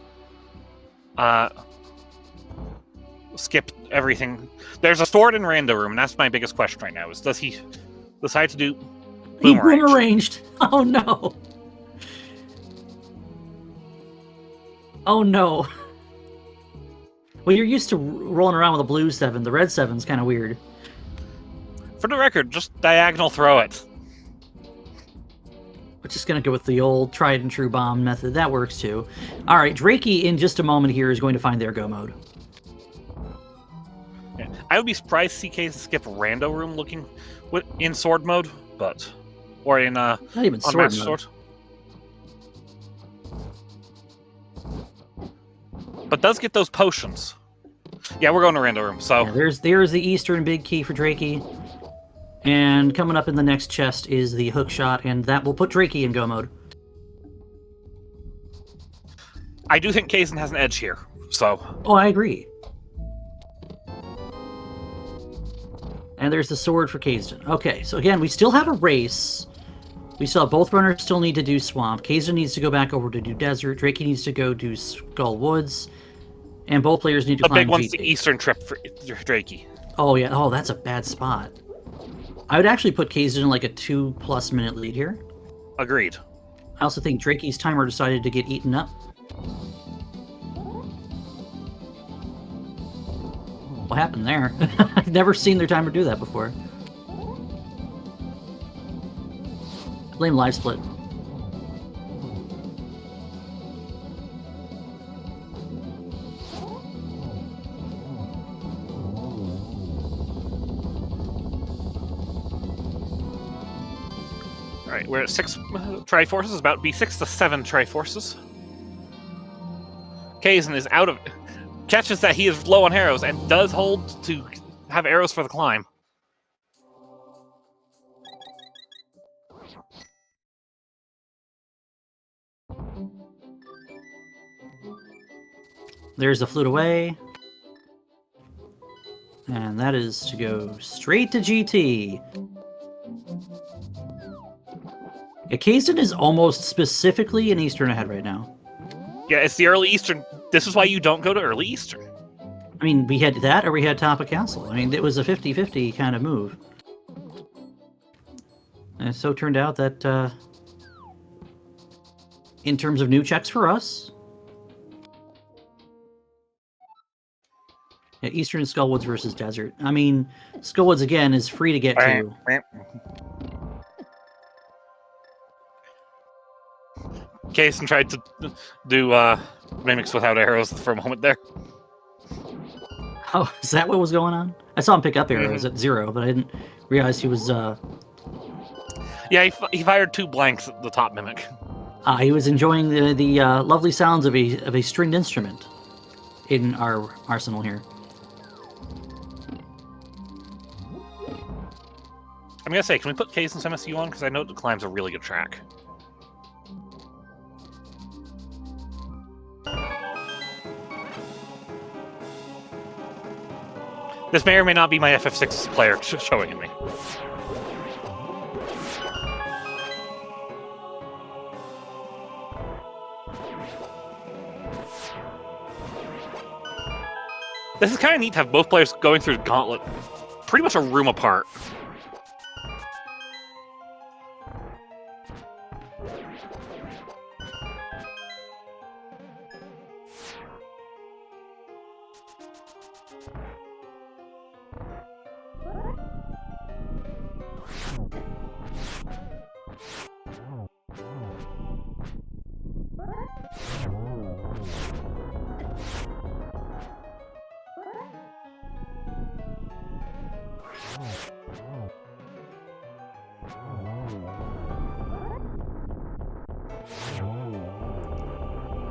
skip everything. There's a sword in Rando Room, and that's my biggest question right now, is does he decide to do He Boomerang? boomeranged. Oh no. Oh no. Well, you're used to rolling around with a blue 7. The red 7's kind of weird. For the record, just diagonal throw it. We're just going to go with the old tried and true bomb method. That works too. All right, Drieky in just a moment here is going to find their go mode. Yeah. I would be surprised to see Kaesden skip Rando Room looking in sword mode, but or in Not even on sword Master mode. Sword. But does get those potions. Yeah, we're going to Rando Room. So Yeah, there's the Eastern big key for Drieky. And coming up in the next chest is the hook shot, and that will put Drieky in go mode. I do think Kaesden has an edge here. So Oh, I agree. And there's the sword for Kaesden. Okay, so again, we still have a race. We still have both runners still need to do Swamp. Kaesden needs to go back over to do Desert. Drieky needs to go do Skull Woods. And both players need to the climb big one's GT. the Eastern trip for Drieky. Oh, yeah. Oh, that's a bad spot. I would actually put Kaesden in like a 2+ minute lead here. Agreed. I also think Drieky's timer decided to get eaten up. What happened there? I've never seen their timer do that before. Blame live split. All right, we're at 6 Triforces, about to be 6 to 7 Triforces. Kaesden is out of... Catches that he is low on arrows and does hold to have arrows for the climb. There's the flute away. And that is to go straight to GT. Yeah, Kaesden is almost specifically an Eastern ahead right now. Yeah, it's the early Eastern. This is why you don't go to early Eastern. I mean, we had that or we had top of castle. I mean, it was a 50-50 kind of move. And so it turned out that, in terms of new checks for us, yeah, Eastern Skullwoods versus Desert. I mean, Skullwoods, again, is free to get to. Kaesden tried to do mimics without arrows for a moment there. Oh, is that what was going on? I saw him pick up arrows at 0, but I didn't realize he was... Yeah, he fired 2 blanks at the top mimic. He was enjoying the lovely sounds of a stringed instrument in our arsenal here. I'm gonna say, can we put Kaesden's MSU on? Because I know the climb's a really good track. This may or may not be my FF6 player showing at me. This is kind of neat to have both players going through the gauntlet pretty much a room apart.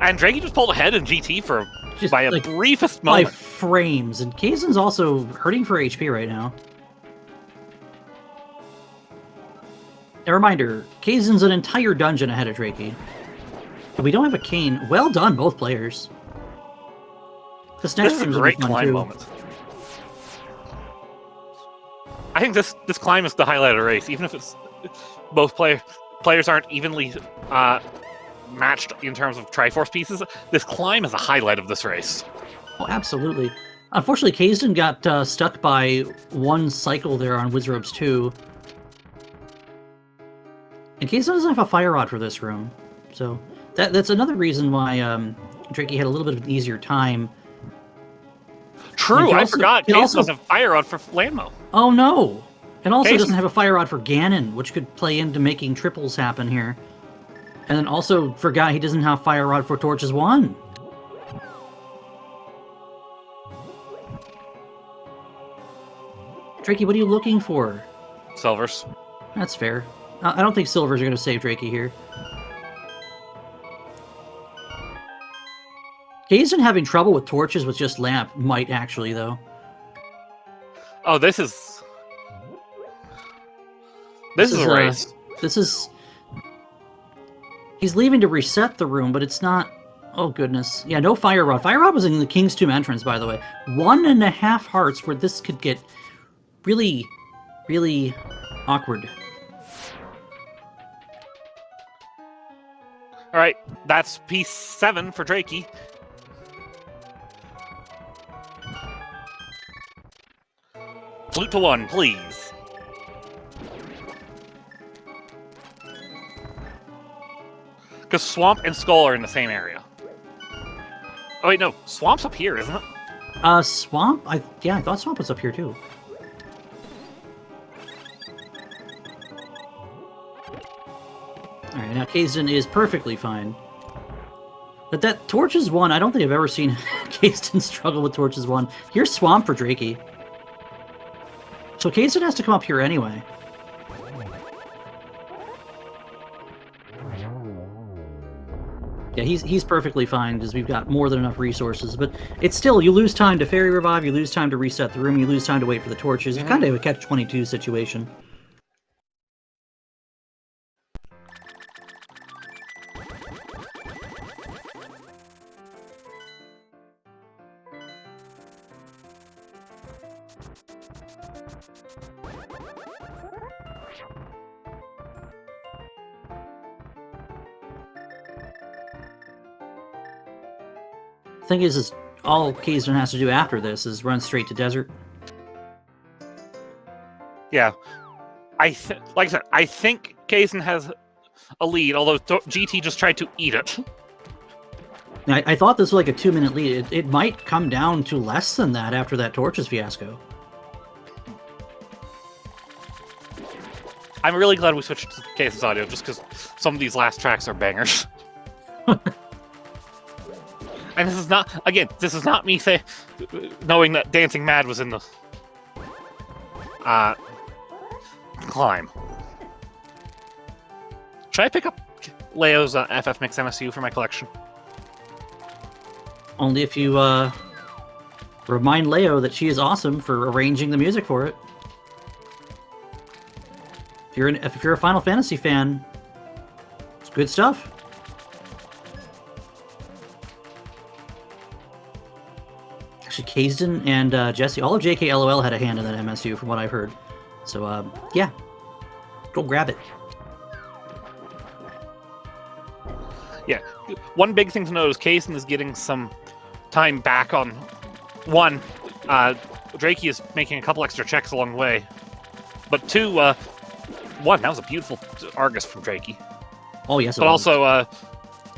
And Drieky just pulled ahead in GT for by a briefest moment. By frames. And Kaesden's also hurting for HP right now. A reminder, Kaesden's an entire dungeon ahead of Drieky. And we don't have a cane. Well done, both players. This next is a great climb moment. I think this climb is the highlight of the race, even if it's both players aren't evenly matched in terms of Triforce pieces. This climb is a highlight of this race. Oh, absolutely. Unfortunately, Kaesden got stuck by one cycle there on Wizrobes 2. And Kaesden doesn't have a fire rod for this room. So that's another reason why Drieky had a little bit of an easier time. True, I forgot. Kaesden doesn't have fire rod for Landmo. Oh no! And also doesn't have a fire rod for Ganon, which could play into making triples happen here. And then also forgot he doesn't have fire rod for Torches 1. Drieky, what are you looking for? Silvers. That's fair. I don't think silvers are going to save Drieky here. Kaesden having trouble with torches with just lamp might actually, though. Oh, this is a race. This is... He's leaving to reset the room, but it's not... Oh, goodness. Yeah, no fire rod. Fire rod was in the King's Tomb entrance, by the way. 1.5 hearts where this could get really, really awkward. All right, that's piece 7 for Drieky. Flute to 1, please. Because Swamp and Skull are in the same area. Oh wait, no. Swamp's up here, isn't it? Swamp? Yeah, I thought Swamp was up here, too. Alright, now Kaesden is perfectly fine. But that Torches 1, I don't think I've ever seen Kaesden struggle with Torches 1. Here's Swamp for Drieky. So Kaesden has to come up here anyway. Yeah, he's perfectly fine because we've got more than enough resources. But it's still, you lose time to Fairy Revive, you lose time to reset the room, you lose time to wait for the torches. It's kind of a catch-22 situation. Thing is all Kaesden has to do after this is run straight to desert. Yeah. Like I said, I think Kaesden has a lead, although GT just tried to eat it. Now, I thought this was like a 2-minute lead. It might come down to less than that after that Torches fiasco. I'm really glad we switched to Kaesden's audio, just because some of these last tracks are bangers. And this is not, again, this is not me knowing that Dancing Mad was in the climb. Should I pick up Leo's FF Mix MSU for my collection? Only if you remind Leo that she is awesome for arranging the music for it. If you're a Final Fantasy fan, it's good stuff. Actually, Kaesden and Jesse, all of JKLOL had a hand in that MSU from what I've heard. So, yeah. Go grab it. Yeah. One big thing to note is Kaesden is getting some time back on one. Drieky is making a couple extra checks along the way. But two, one, that was a beautiful Argus from Drieky. Oh, yes, it But was. also,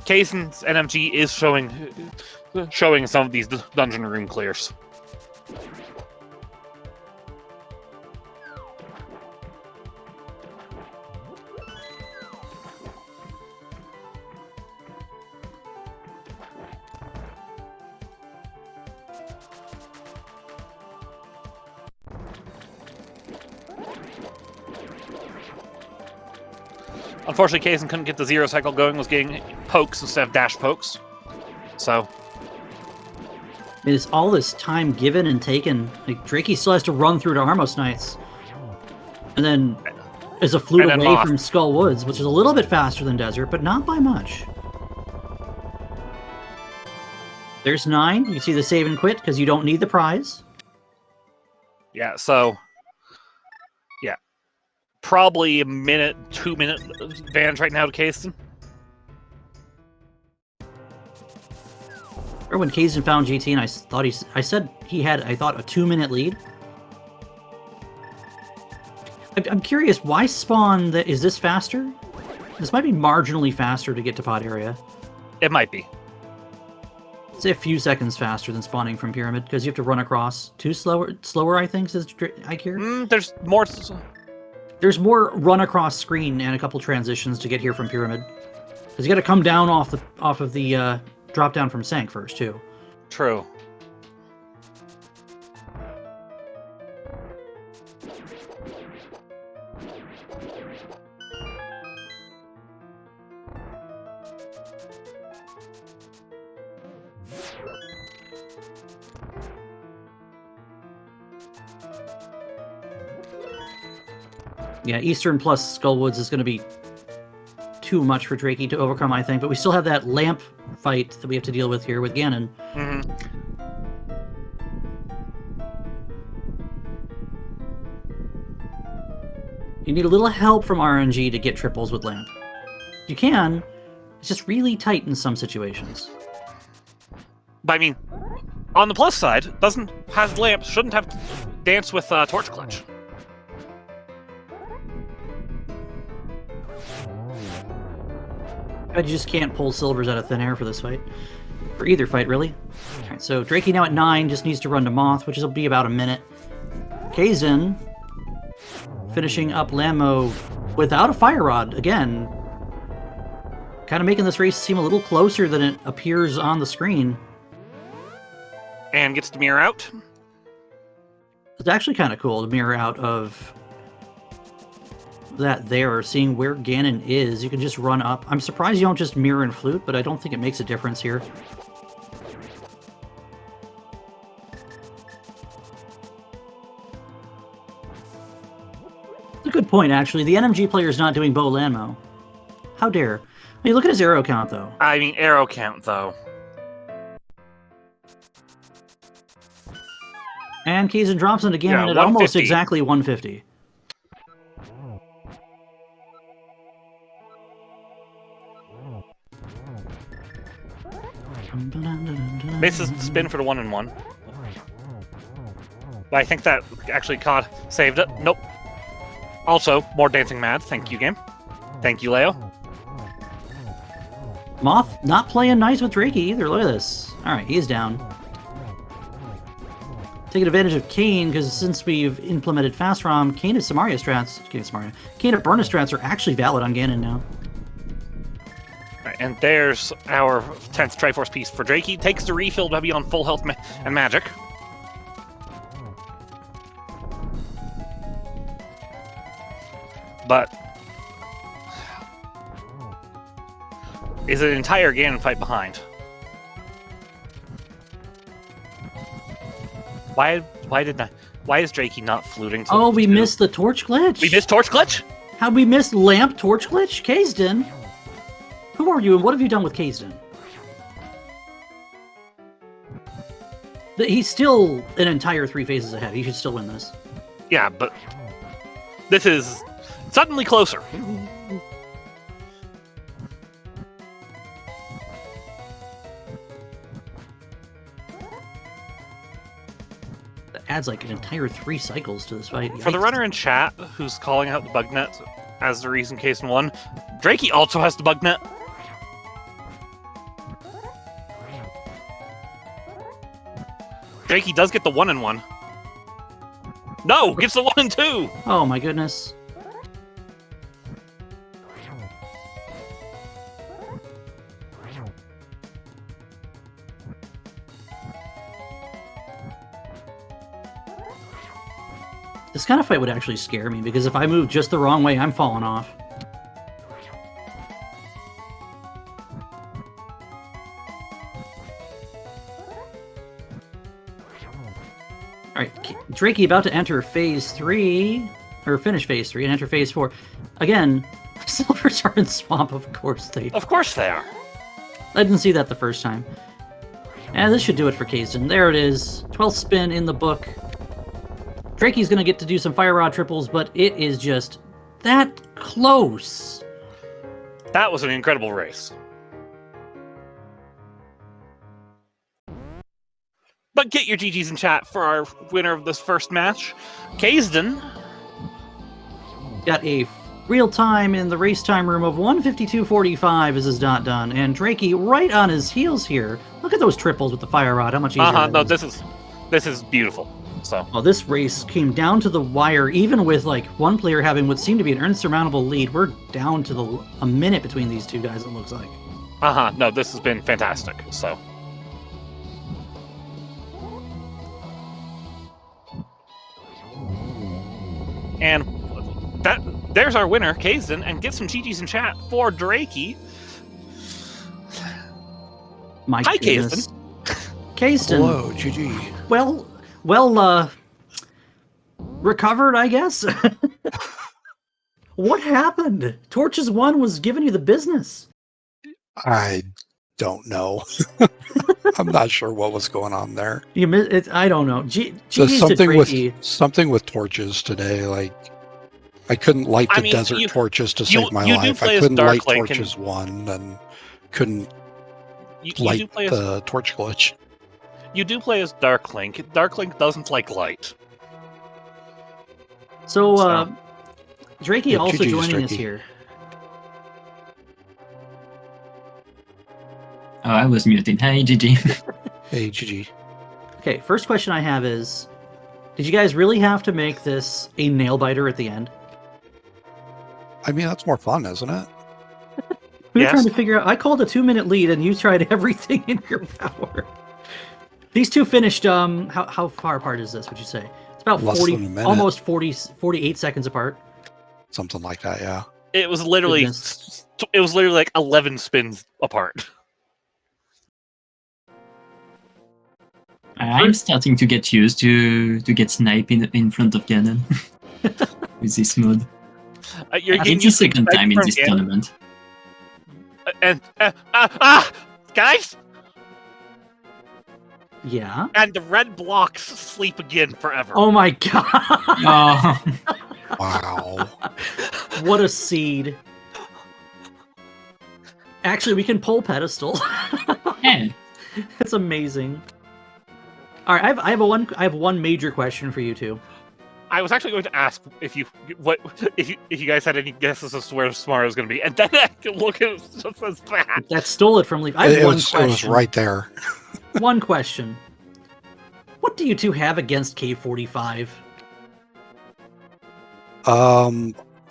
Kaesden's NMG is showing some of these dungeon room clears. Unfortunately, Kaesden couldn't get the zero cycle going, was getting pokes instead of dash pokes. So It's all this time given and taken. Like, Drieky still has to run through to Armos Knights. And then is a flute away from Skull Woods, which is a little bit faster than Desert, but not by much. There's 9. You see the save and quit because you don't need the prize. yeah, so yeah, probably a minute, 2-minute advantage right now to Kaesden. Or when Kaesden found GT, and I said he had, I thought, a 2-minute lead. I'm curious, why spawn is this faster? This might be marginally faster to get to pod area. It might be. Say a few seconds faster than spawning from Pyramid, because you have to run across. Slower, I think, says Ike here. There's more. There's more run across screen and a couple transitions to get here from Pyramid. Because you got to come down off of the drop down from Sank first, too. True. Yeah, Eastern plus Skullwoods is going to be too much for Drieky to overcome, I think. But we still have that lamp fight that we have to deal with here with Ganon. Mm-hmm. You need a little help from RNG to get triples with lamp. You can. It's just really tight in some situations. But I mean, on the plus side, has lamp shouldn't have to dance with Torch Clutch. But you just can't pull silvers out of thin air for this fight. For either fight, really. Alright, so Drieky now at 9, just needs to run to Moth, which will be about a minute. Kaesden finishing up Lammo without a fire rod, again. Kind of making this race seem a little closer than it appears on the screen. And gets to mirror out. It's actually kind of cool to mirror out of that there, seeing where Ganon is. You can just run up. I'm surprised you don't just mirror and flute, but I don't think it makes a difference here. It's a good point, actually. The NMG player is not doing bow Lanmo. How dare. I mean, look at his arrow count, though. I mean, arrow count, though. And Kaesden drops into Ganon at almost exactly 150. Misses the spin for the 1-1. But I think that actually saved it. Nope. Also, more Dancing Mad. Thank you, game. Thank you, Leo. Moth not playing nice with Drieky either. Look at this. Alright, he's down. Taking advantage of Kane, because since we've implemented Fast ROM, Kane of Samaria strats, Kane of Burna strats are actually valid on Ganon now. Right, and there's our 10th Triforce piece for Drieky. Takes the refill to be on full health and magic. But is an entire Ganon fight behind. Why is Drieky not fluting? Oh, we missed the torch glitch. We missed torch glitch? How'd we miss lamp torch glitch? Kaesden? Who are you and what have you done with Kaesden? He's still an entire 3 phases ahead. He should still win this. Yeah, but this is suddenly closer. That adds like an entire 3 cycles to this fight. For the runner in chat who's calling out the bug net as the reason Kaesden won, Drieky also has the bug net. Drieky does get the 1-1. No, gets the 1-2. Oh my goodness. This kind of fight would actually scare me, because if I move just the wrong way, I'm falling off. Alright, Drieky about to enter phase 3, or finish phase 3 and enter phase 4. Again, silvers are in swamp, of course they are. Of course they are. I didn't see that the first time. And this should do it for Kaesden. There it is. 12th spin in the book. Drieky's going to get to do some Fire Rod triples, but it is just that close. That was an incredible race. But get your GGs in chat for our winner of this first match. Kaesden got a real time in the race time room of 152.45 is his dot done. And Drieky right on his heels here. Look at those triples with the Fire Rod. How much easier no, this is beautiful. So, well, this race came down to the wire, even with like one player having what seemed to be an insurmountable lead. We're down to a minute between these two guys, it looks like. No, this has been fantastic. So, and there's our winner, Kaesden, and get some GGs in chat for Drieky. My Hi, goodness. Kaesden. Kaesden. Hello, GG. Well, recovered, I guess. What happened? Torches 1 was giving you the business. I don't know. I'm not sure what was going on there. I don't know. So something with torches today. Like I couldn't light the desert torches to save my life. I couldn't light torches 1 and couldn't light the torch glitch. You do play as Dark Link. Dark Link doesn't like light. So, Drieky also joining us here. I was muted. Hey, GG. Hey, GG. Okay, first question I have is, did you guys really have to make this a nail biter at the end? I mean, that's more fun, isn't it? We were trying to figure out. I called a 2-minute lead, and you tried everything in your power. These two finished. How far apart is this? Would you say it's about Less 40, than a minute. almost 48 seconds apart. Something like that, yeah. It was literally like 11 spins apart. I'm starting to get used to get snipe in front of cannon with this mode. It's the second time in this tournament. And guys. Yeah. And the red blocks sleep again forever. Oh my god! Oh. Wow. What a seed. Actually, we can pull pedestal. Yeah. It's amazing. All right, I have one major question for you two. I was actually going to ask if you guys had any guesses as to where Smara was going to be, and then I can look at it just as that. That stole it from Leaf. I have one question. It was right there. One question. What do you two have against K45?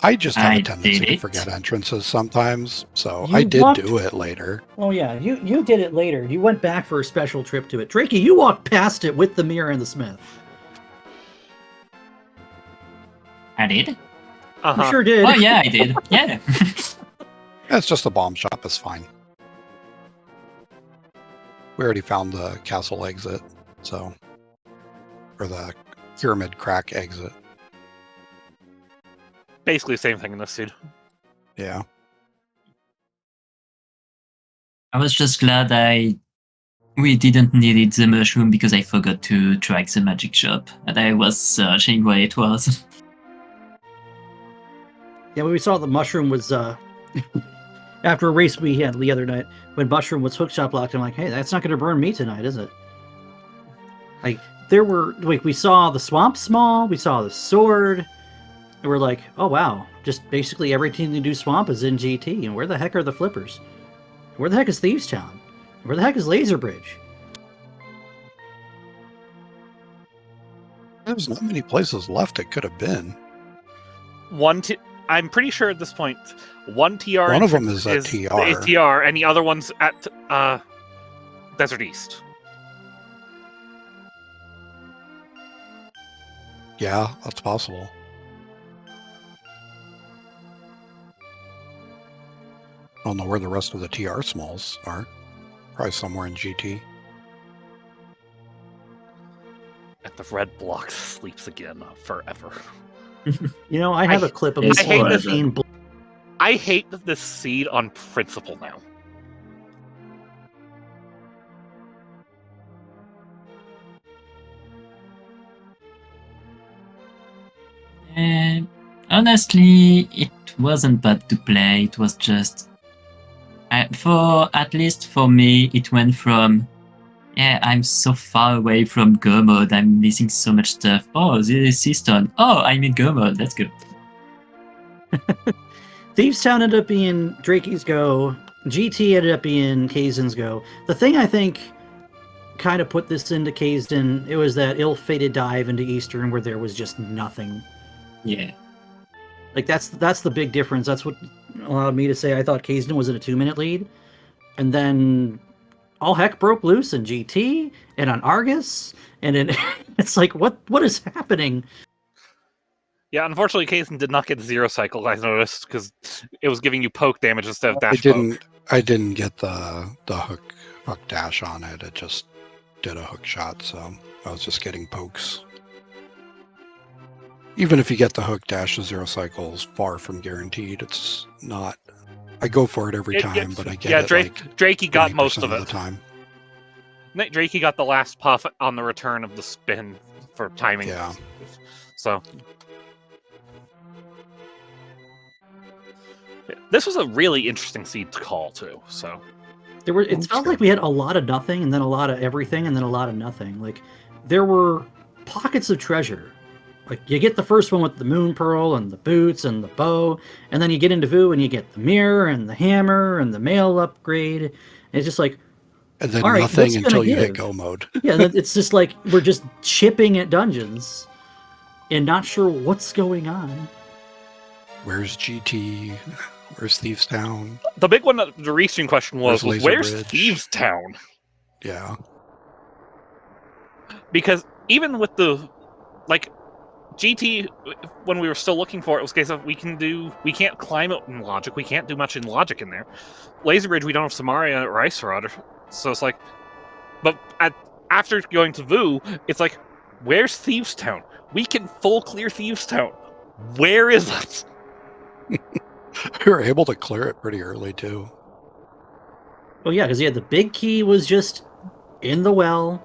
I just have a tendency to forget entrances sometimes, so I did do it later. Oh yeah, you did it later. You went back for a special trip to it. Drieky, you walked past it with the mirror and the smith. I did? You sure did. Oh yeah, I did. Yeah. It's just a bomb shop, it's fine. We already found the castle exit, so... Or the pyramid crack exit. Basically the same thing in this scene. Yeah. I was just glad we didn't need the mushroom because I forgot to track the magic shop and I was searching where it was. Yeah, when we saw the mushroom was after a race we had the other night, when mushroom was hookshot blocked, I'm like, hey, that's not going to burn me tonight, is it? Like, we saw the swamp small, we saw the sword, and we're like, oh wow, just basically everything to do swamp is in GT, and where the heck are the flippers? Where the heck is Thieves Town? Where the heck is Laser Bridge? There's not many places left it could have been. I'm pretty sure at this point, one TR. One of them is at TR. Is TR, and the other one's at Desert East. Yeah, that's possible. I don't know where the rest of the TR smalls are. Probably somewhere in GT. At the red block sleeps again forever. You know, I have a clip of this. I hate this seed on principle now. Honestly, it wasn't bad to play. It was just, at least for me, it went from, yeah, I'm so far away from Go mode. I'm missing so much stuff. Oh, this is Seastone. Oh, I'm in Go mode. Let's go. Thieves Town ended up being Drieky's Go. GT ended up being Kaesden's Go. The thing I think kind of put this into Kaesden, it was that ill-fated dive into Eastern where there was just nothing. Yeah. Like, that's the big difference. That's what allowed me to say I thought Kaesden was in a 2-minute lead. And then all heck broke loose in GT and on Argus. And it's like, what is happening? Yeah, unfortunately, Kaesden did not get the zero cycle, I noticed, because it was giving you poke damage instead of dash poke. I didn't get the hook dash on it. It just did a hook shot, so I was just getting pokes. Even if you get the hook dash, the zero cycle is far from guaranteed. It's not. I go for it every time, but I get it. Drieky got most of it. The time. Drieky got the last puff on the return of the spin for timing. Yeah. So this was a really interesting seed to call too. So it felt like we had a lot of nothing, and then a lot of everything, and then a lot of nothing. Like there were pockets of treasure. Like, you get the first one with the moon pearl and the boots and the bow, and then you get into Vu and you get the mirror and the hammer and the mail upgrade. And it's just like, And then nothing until you hit go mode. Yeah, it's just like we're just chipping at dungeons and not sure what's going on. Where's GT? Where's Thieves Town? The big one, the recent question was where's Thieves Town? Yeah. Because even with the, like, GT, when we were still looking for it, was a case of we can't climb it in logic, we can't do much in logic in there. Laser Bridge, we don't have Samaria or Ice Rod, so it's like, but after going to Vu, it's like, where's Thieves Town? We can full clear Thieves Town. Where is it? We were able to clear it pretty early, too. Oh, yeah, because the big key was just in the well,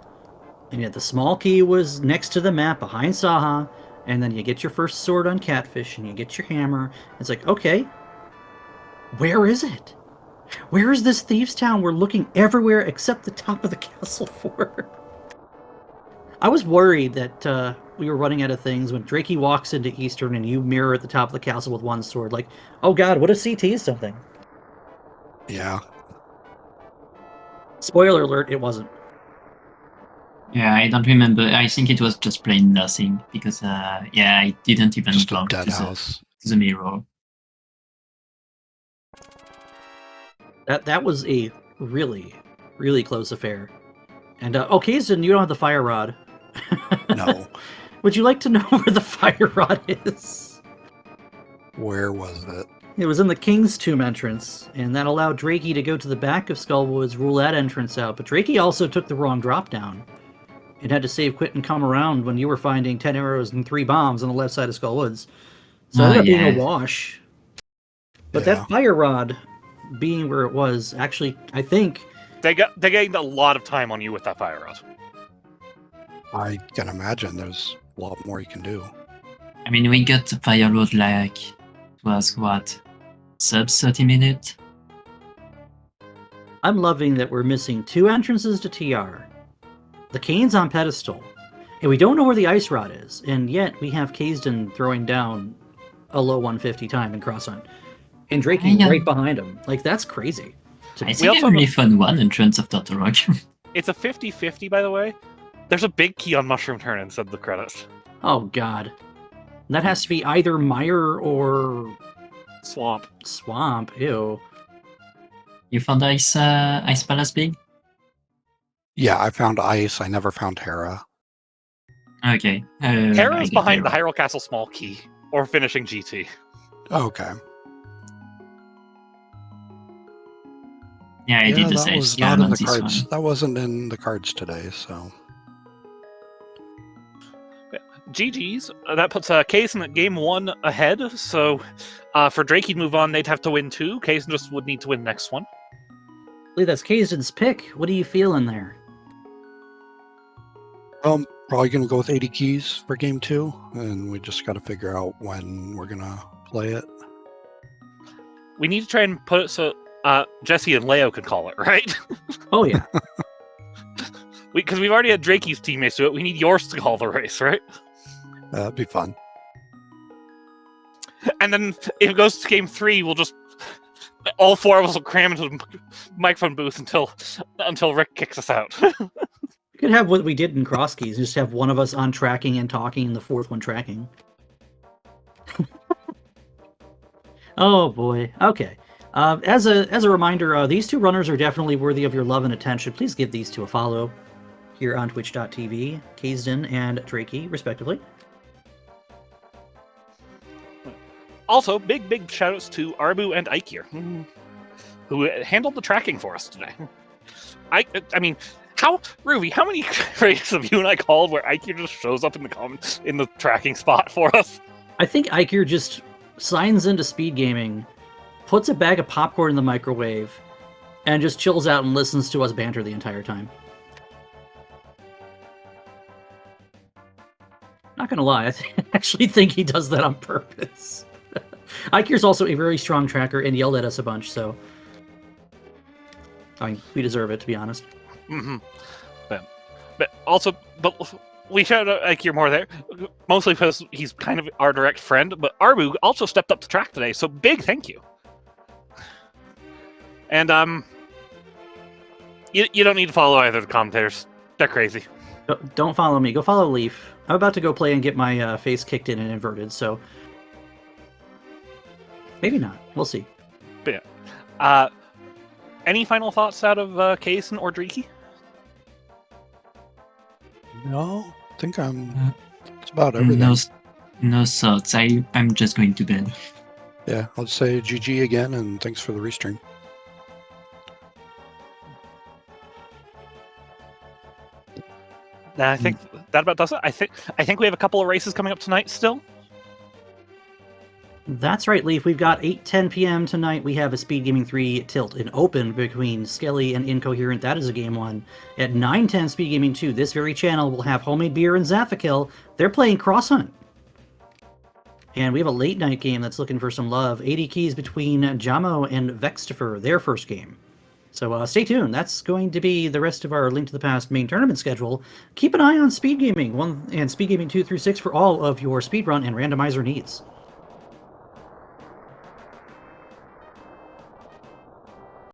and the small key was next to the map behind Saha, and then you get your first sword on Catfish, and you get your hammer. It's like, okay, where is it? Where is this Thieves Town we're looking everywhere except the top of the castle for? I was worried that we were running out of things when Drieky walks into Eastern and you mirror at the top of the castle with one sword. Like, oh god, what if CT is something? Yeah. Spoiler alert, it wasn't. Yeah, I don't remember. I think it was just plain nothing because, I didn't even go to the mirror. That was a really, really close affair. And, Kaesden, you don't have the fire rod. No. Would you like to know where the fire rod is? Where was it? It was in the King's Tomb entrance, and that allowed Drieky to go to the back of Skullwoods, rule that entrance out. But Drieky also took the wrong drop down. It had to save, quit, and come around when you were finding 10 arrows and 3 bombs on the left side of Skullwoods. So it ended up being a wash. But that fire rod, being where it was, actually, I think... They gained a lot of time on you with that fire rod. I can imagine there's a lot more you can do. I mean, we got the fire rod like, it was what, sub 30 minutes? I'm loving that we're missing 2 entrances to TR. The Cane's on pedestal, and we don't know where the ice rod is, and yet we have Kaesden throwing down a low 150 time in cross hunt, and Drieky right behind him. Like, that's crazy. I think a really fun one entrance of Turtle Rock. It's a 50-50, by the way. There's a big key on Mushroom Turn inside the credits. Oh god, that has to be either Mire or Swamp. Swamp. Ew. You found Ice Palace Big? Yeah, I found Ice. I never found Hera. Okay. Hera's behind the Hyrule Castle small key, or finishing GT. Okay. Yeah, I did the same scam on this cards. one. That wasn't in the cards today, so... GG's. That puts Kaesden at game 1 ahead, so for Drieky to move on, they'd have to win 2. Kaesden just would need to win next one. I believe that's Kaesden's pick. What are you feeling there? Probably going to go with 80 keys for game 2, and we just got to figure out when we're going to play it. We need to try and put it so Jesse and Leo could call it, right? Oh, yeah. Because we've already had Drieky's teammates do it. We need yours to call the race, right? That'd be fun. And then if it goes to game 3, we'll just... all 4 of us will cram into the microphone booth until Rick kicks us out. We could have what we did in Cross Keys, just have one of us on tracking and talking and the 4th one tracking. Oh boy. Okay. As a reminder, these 2 runners are definitely worthy of your love and attention. Please give these 2 a follow here on twitch.tv, Kaesden and Drieky, respectively. Also, big shoutouts to Arbu and Aikir, who handled the tracking for us today. I mean, Ruby, how many races have you and I called where Aikir just shows up in the comments in the tracking spot for us? I think Aikir just signs into SpeedGaming, puts a bag of popcorn in the microwave, and just chills out and listens to us banter the entire time. Not gonna lie, I actually think he does that on purpose. Aikir's also a very strong tracker and yelled at us a bunch, so... I mean, we deserve it, to be honest. Mm-hmm. But we shout out Aikir more there, mostly because he's kind of our direct friend, but Arbu also stepped up to track today, so big thank you. And, You don't need to follow either of the commentators. They're crazy. Don't follow me. Go follow Leaf. I'm about to go play and get my face kicked in and inverted, so... Maybe not. We'll see. But yeah. Any final thoughts out of Kaesden or Drieky? No, I think it's about everything. No thoughts. I'm just going to bed. Yeah, I'll say GG again, and thanks for the restream. I think that about does it. I think we have a couple of races coming up tonight still. That's right, Leaf. We've got 8:10 p.m. tonight. We have a SpeedGaming 3 tilt in open between Skelly and Incoherent. That is a game 1. At 9:10 SpeedGaming 2, this very channel will have Homemade Beer and Zafakil. They're playing Cross Hunt. And we have a late night game that's looking for some love. 80 keys between Jamo and Vextifer, their first game. So stay tuned. That's going to be the rest of our Link to the Past main tournament schedule. Keep an eye on SpeedGaming 1 and SpeedGaming 2 through 6 for all of your speedrun and randomizer needs.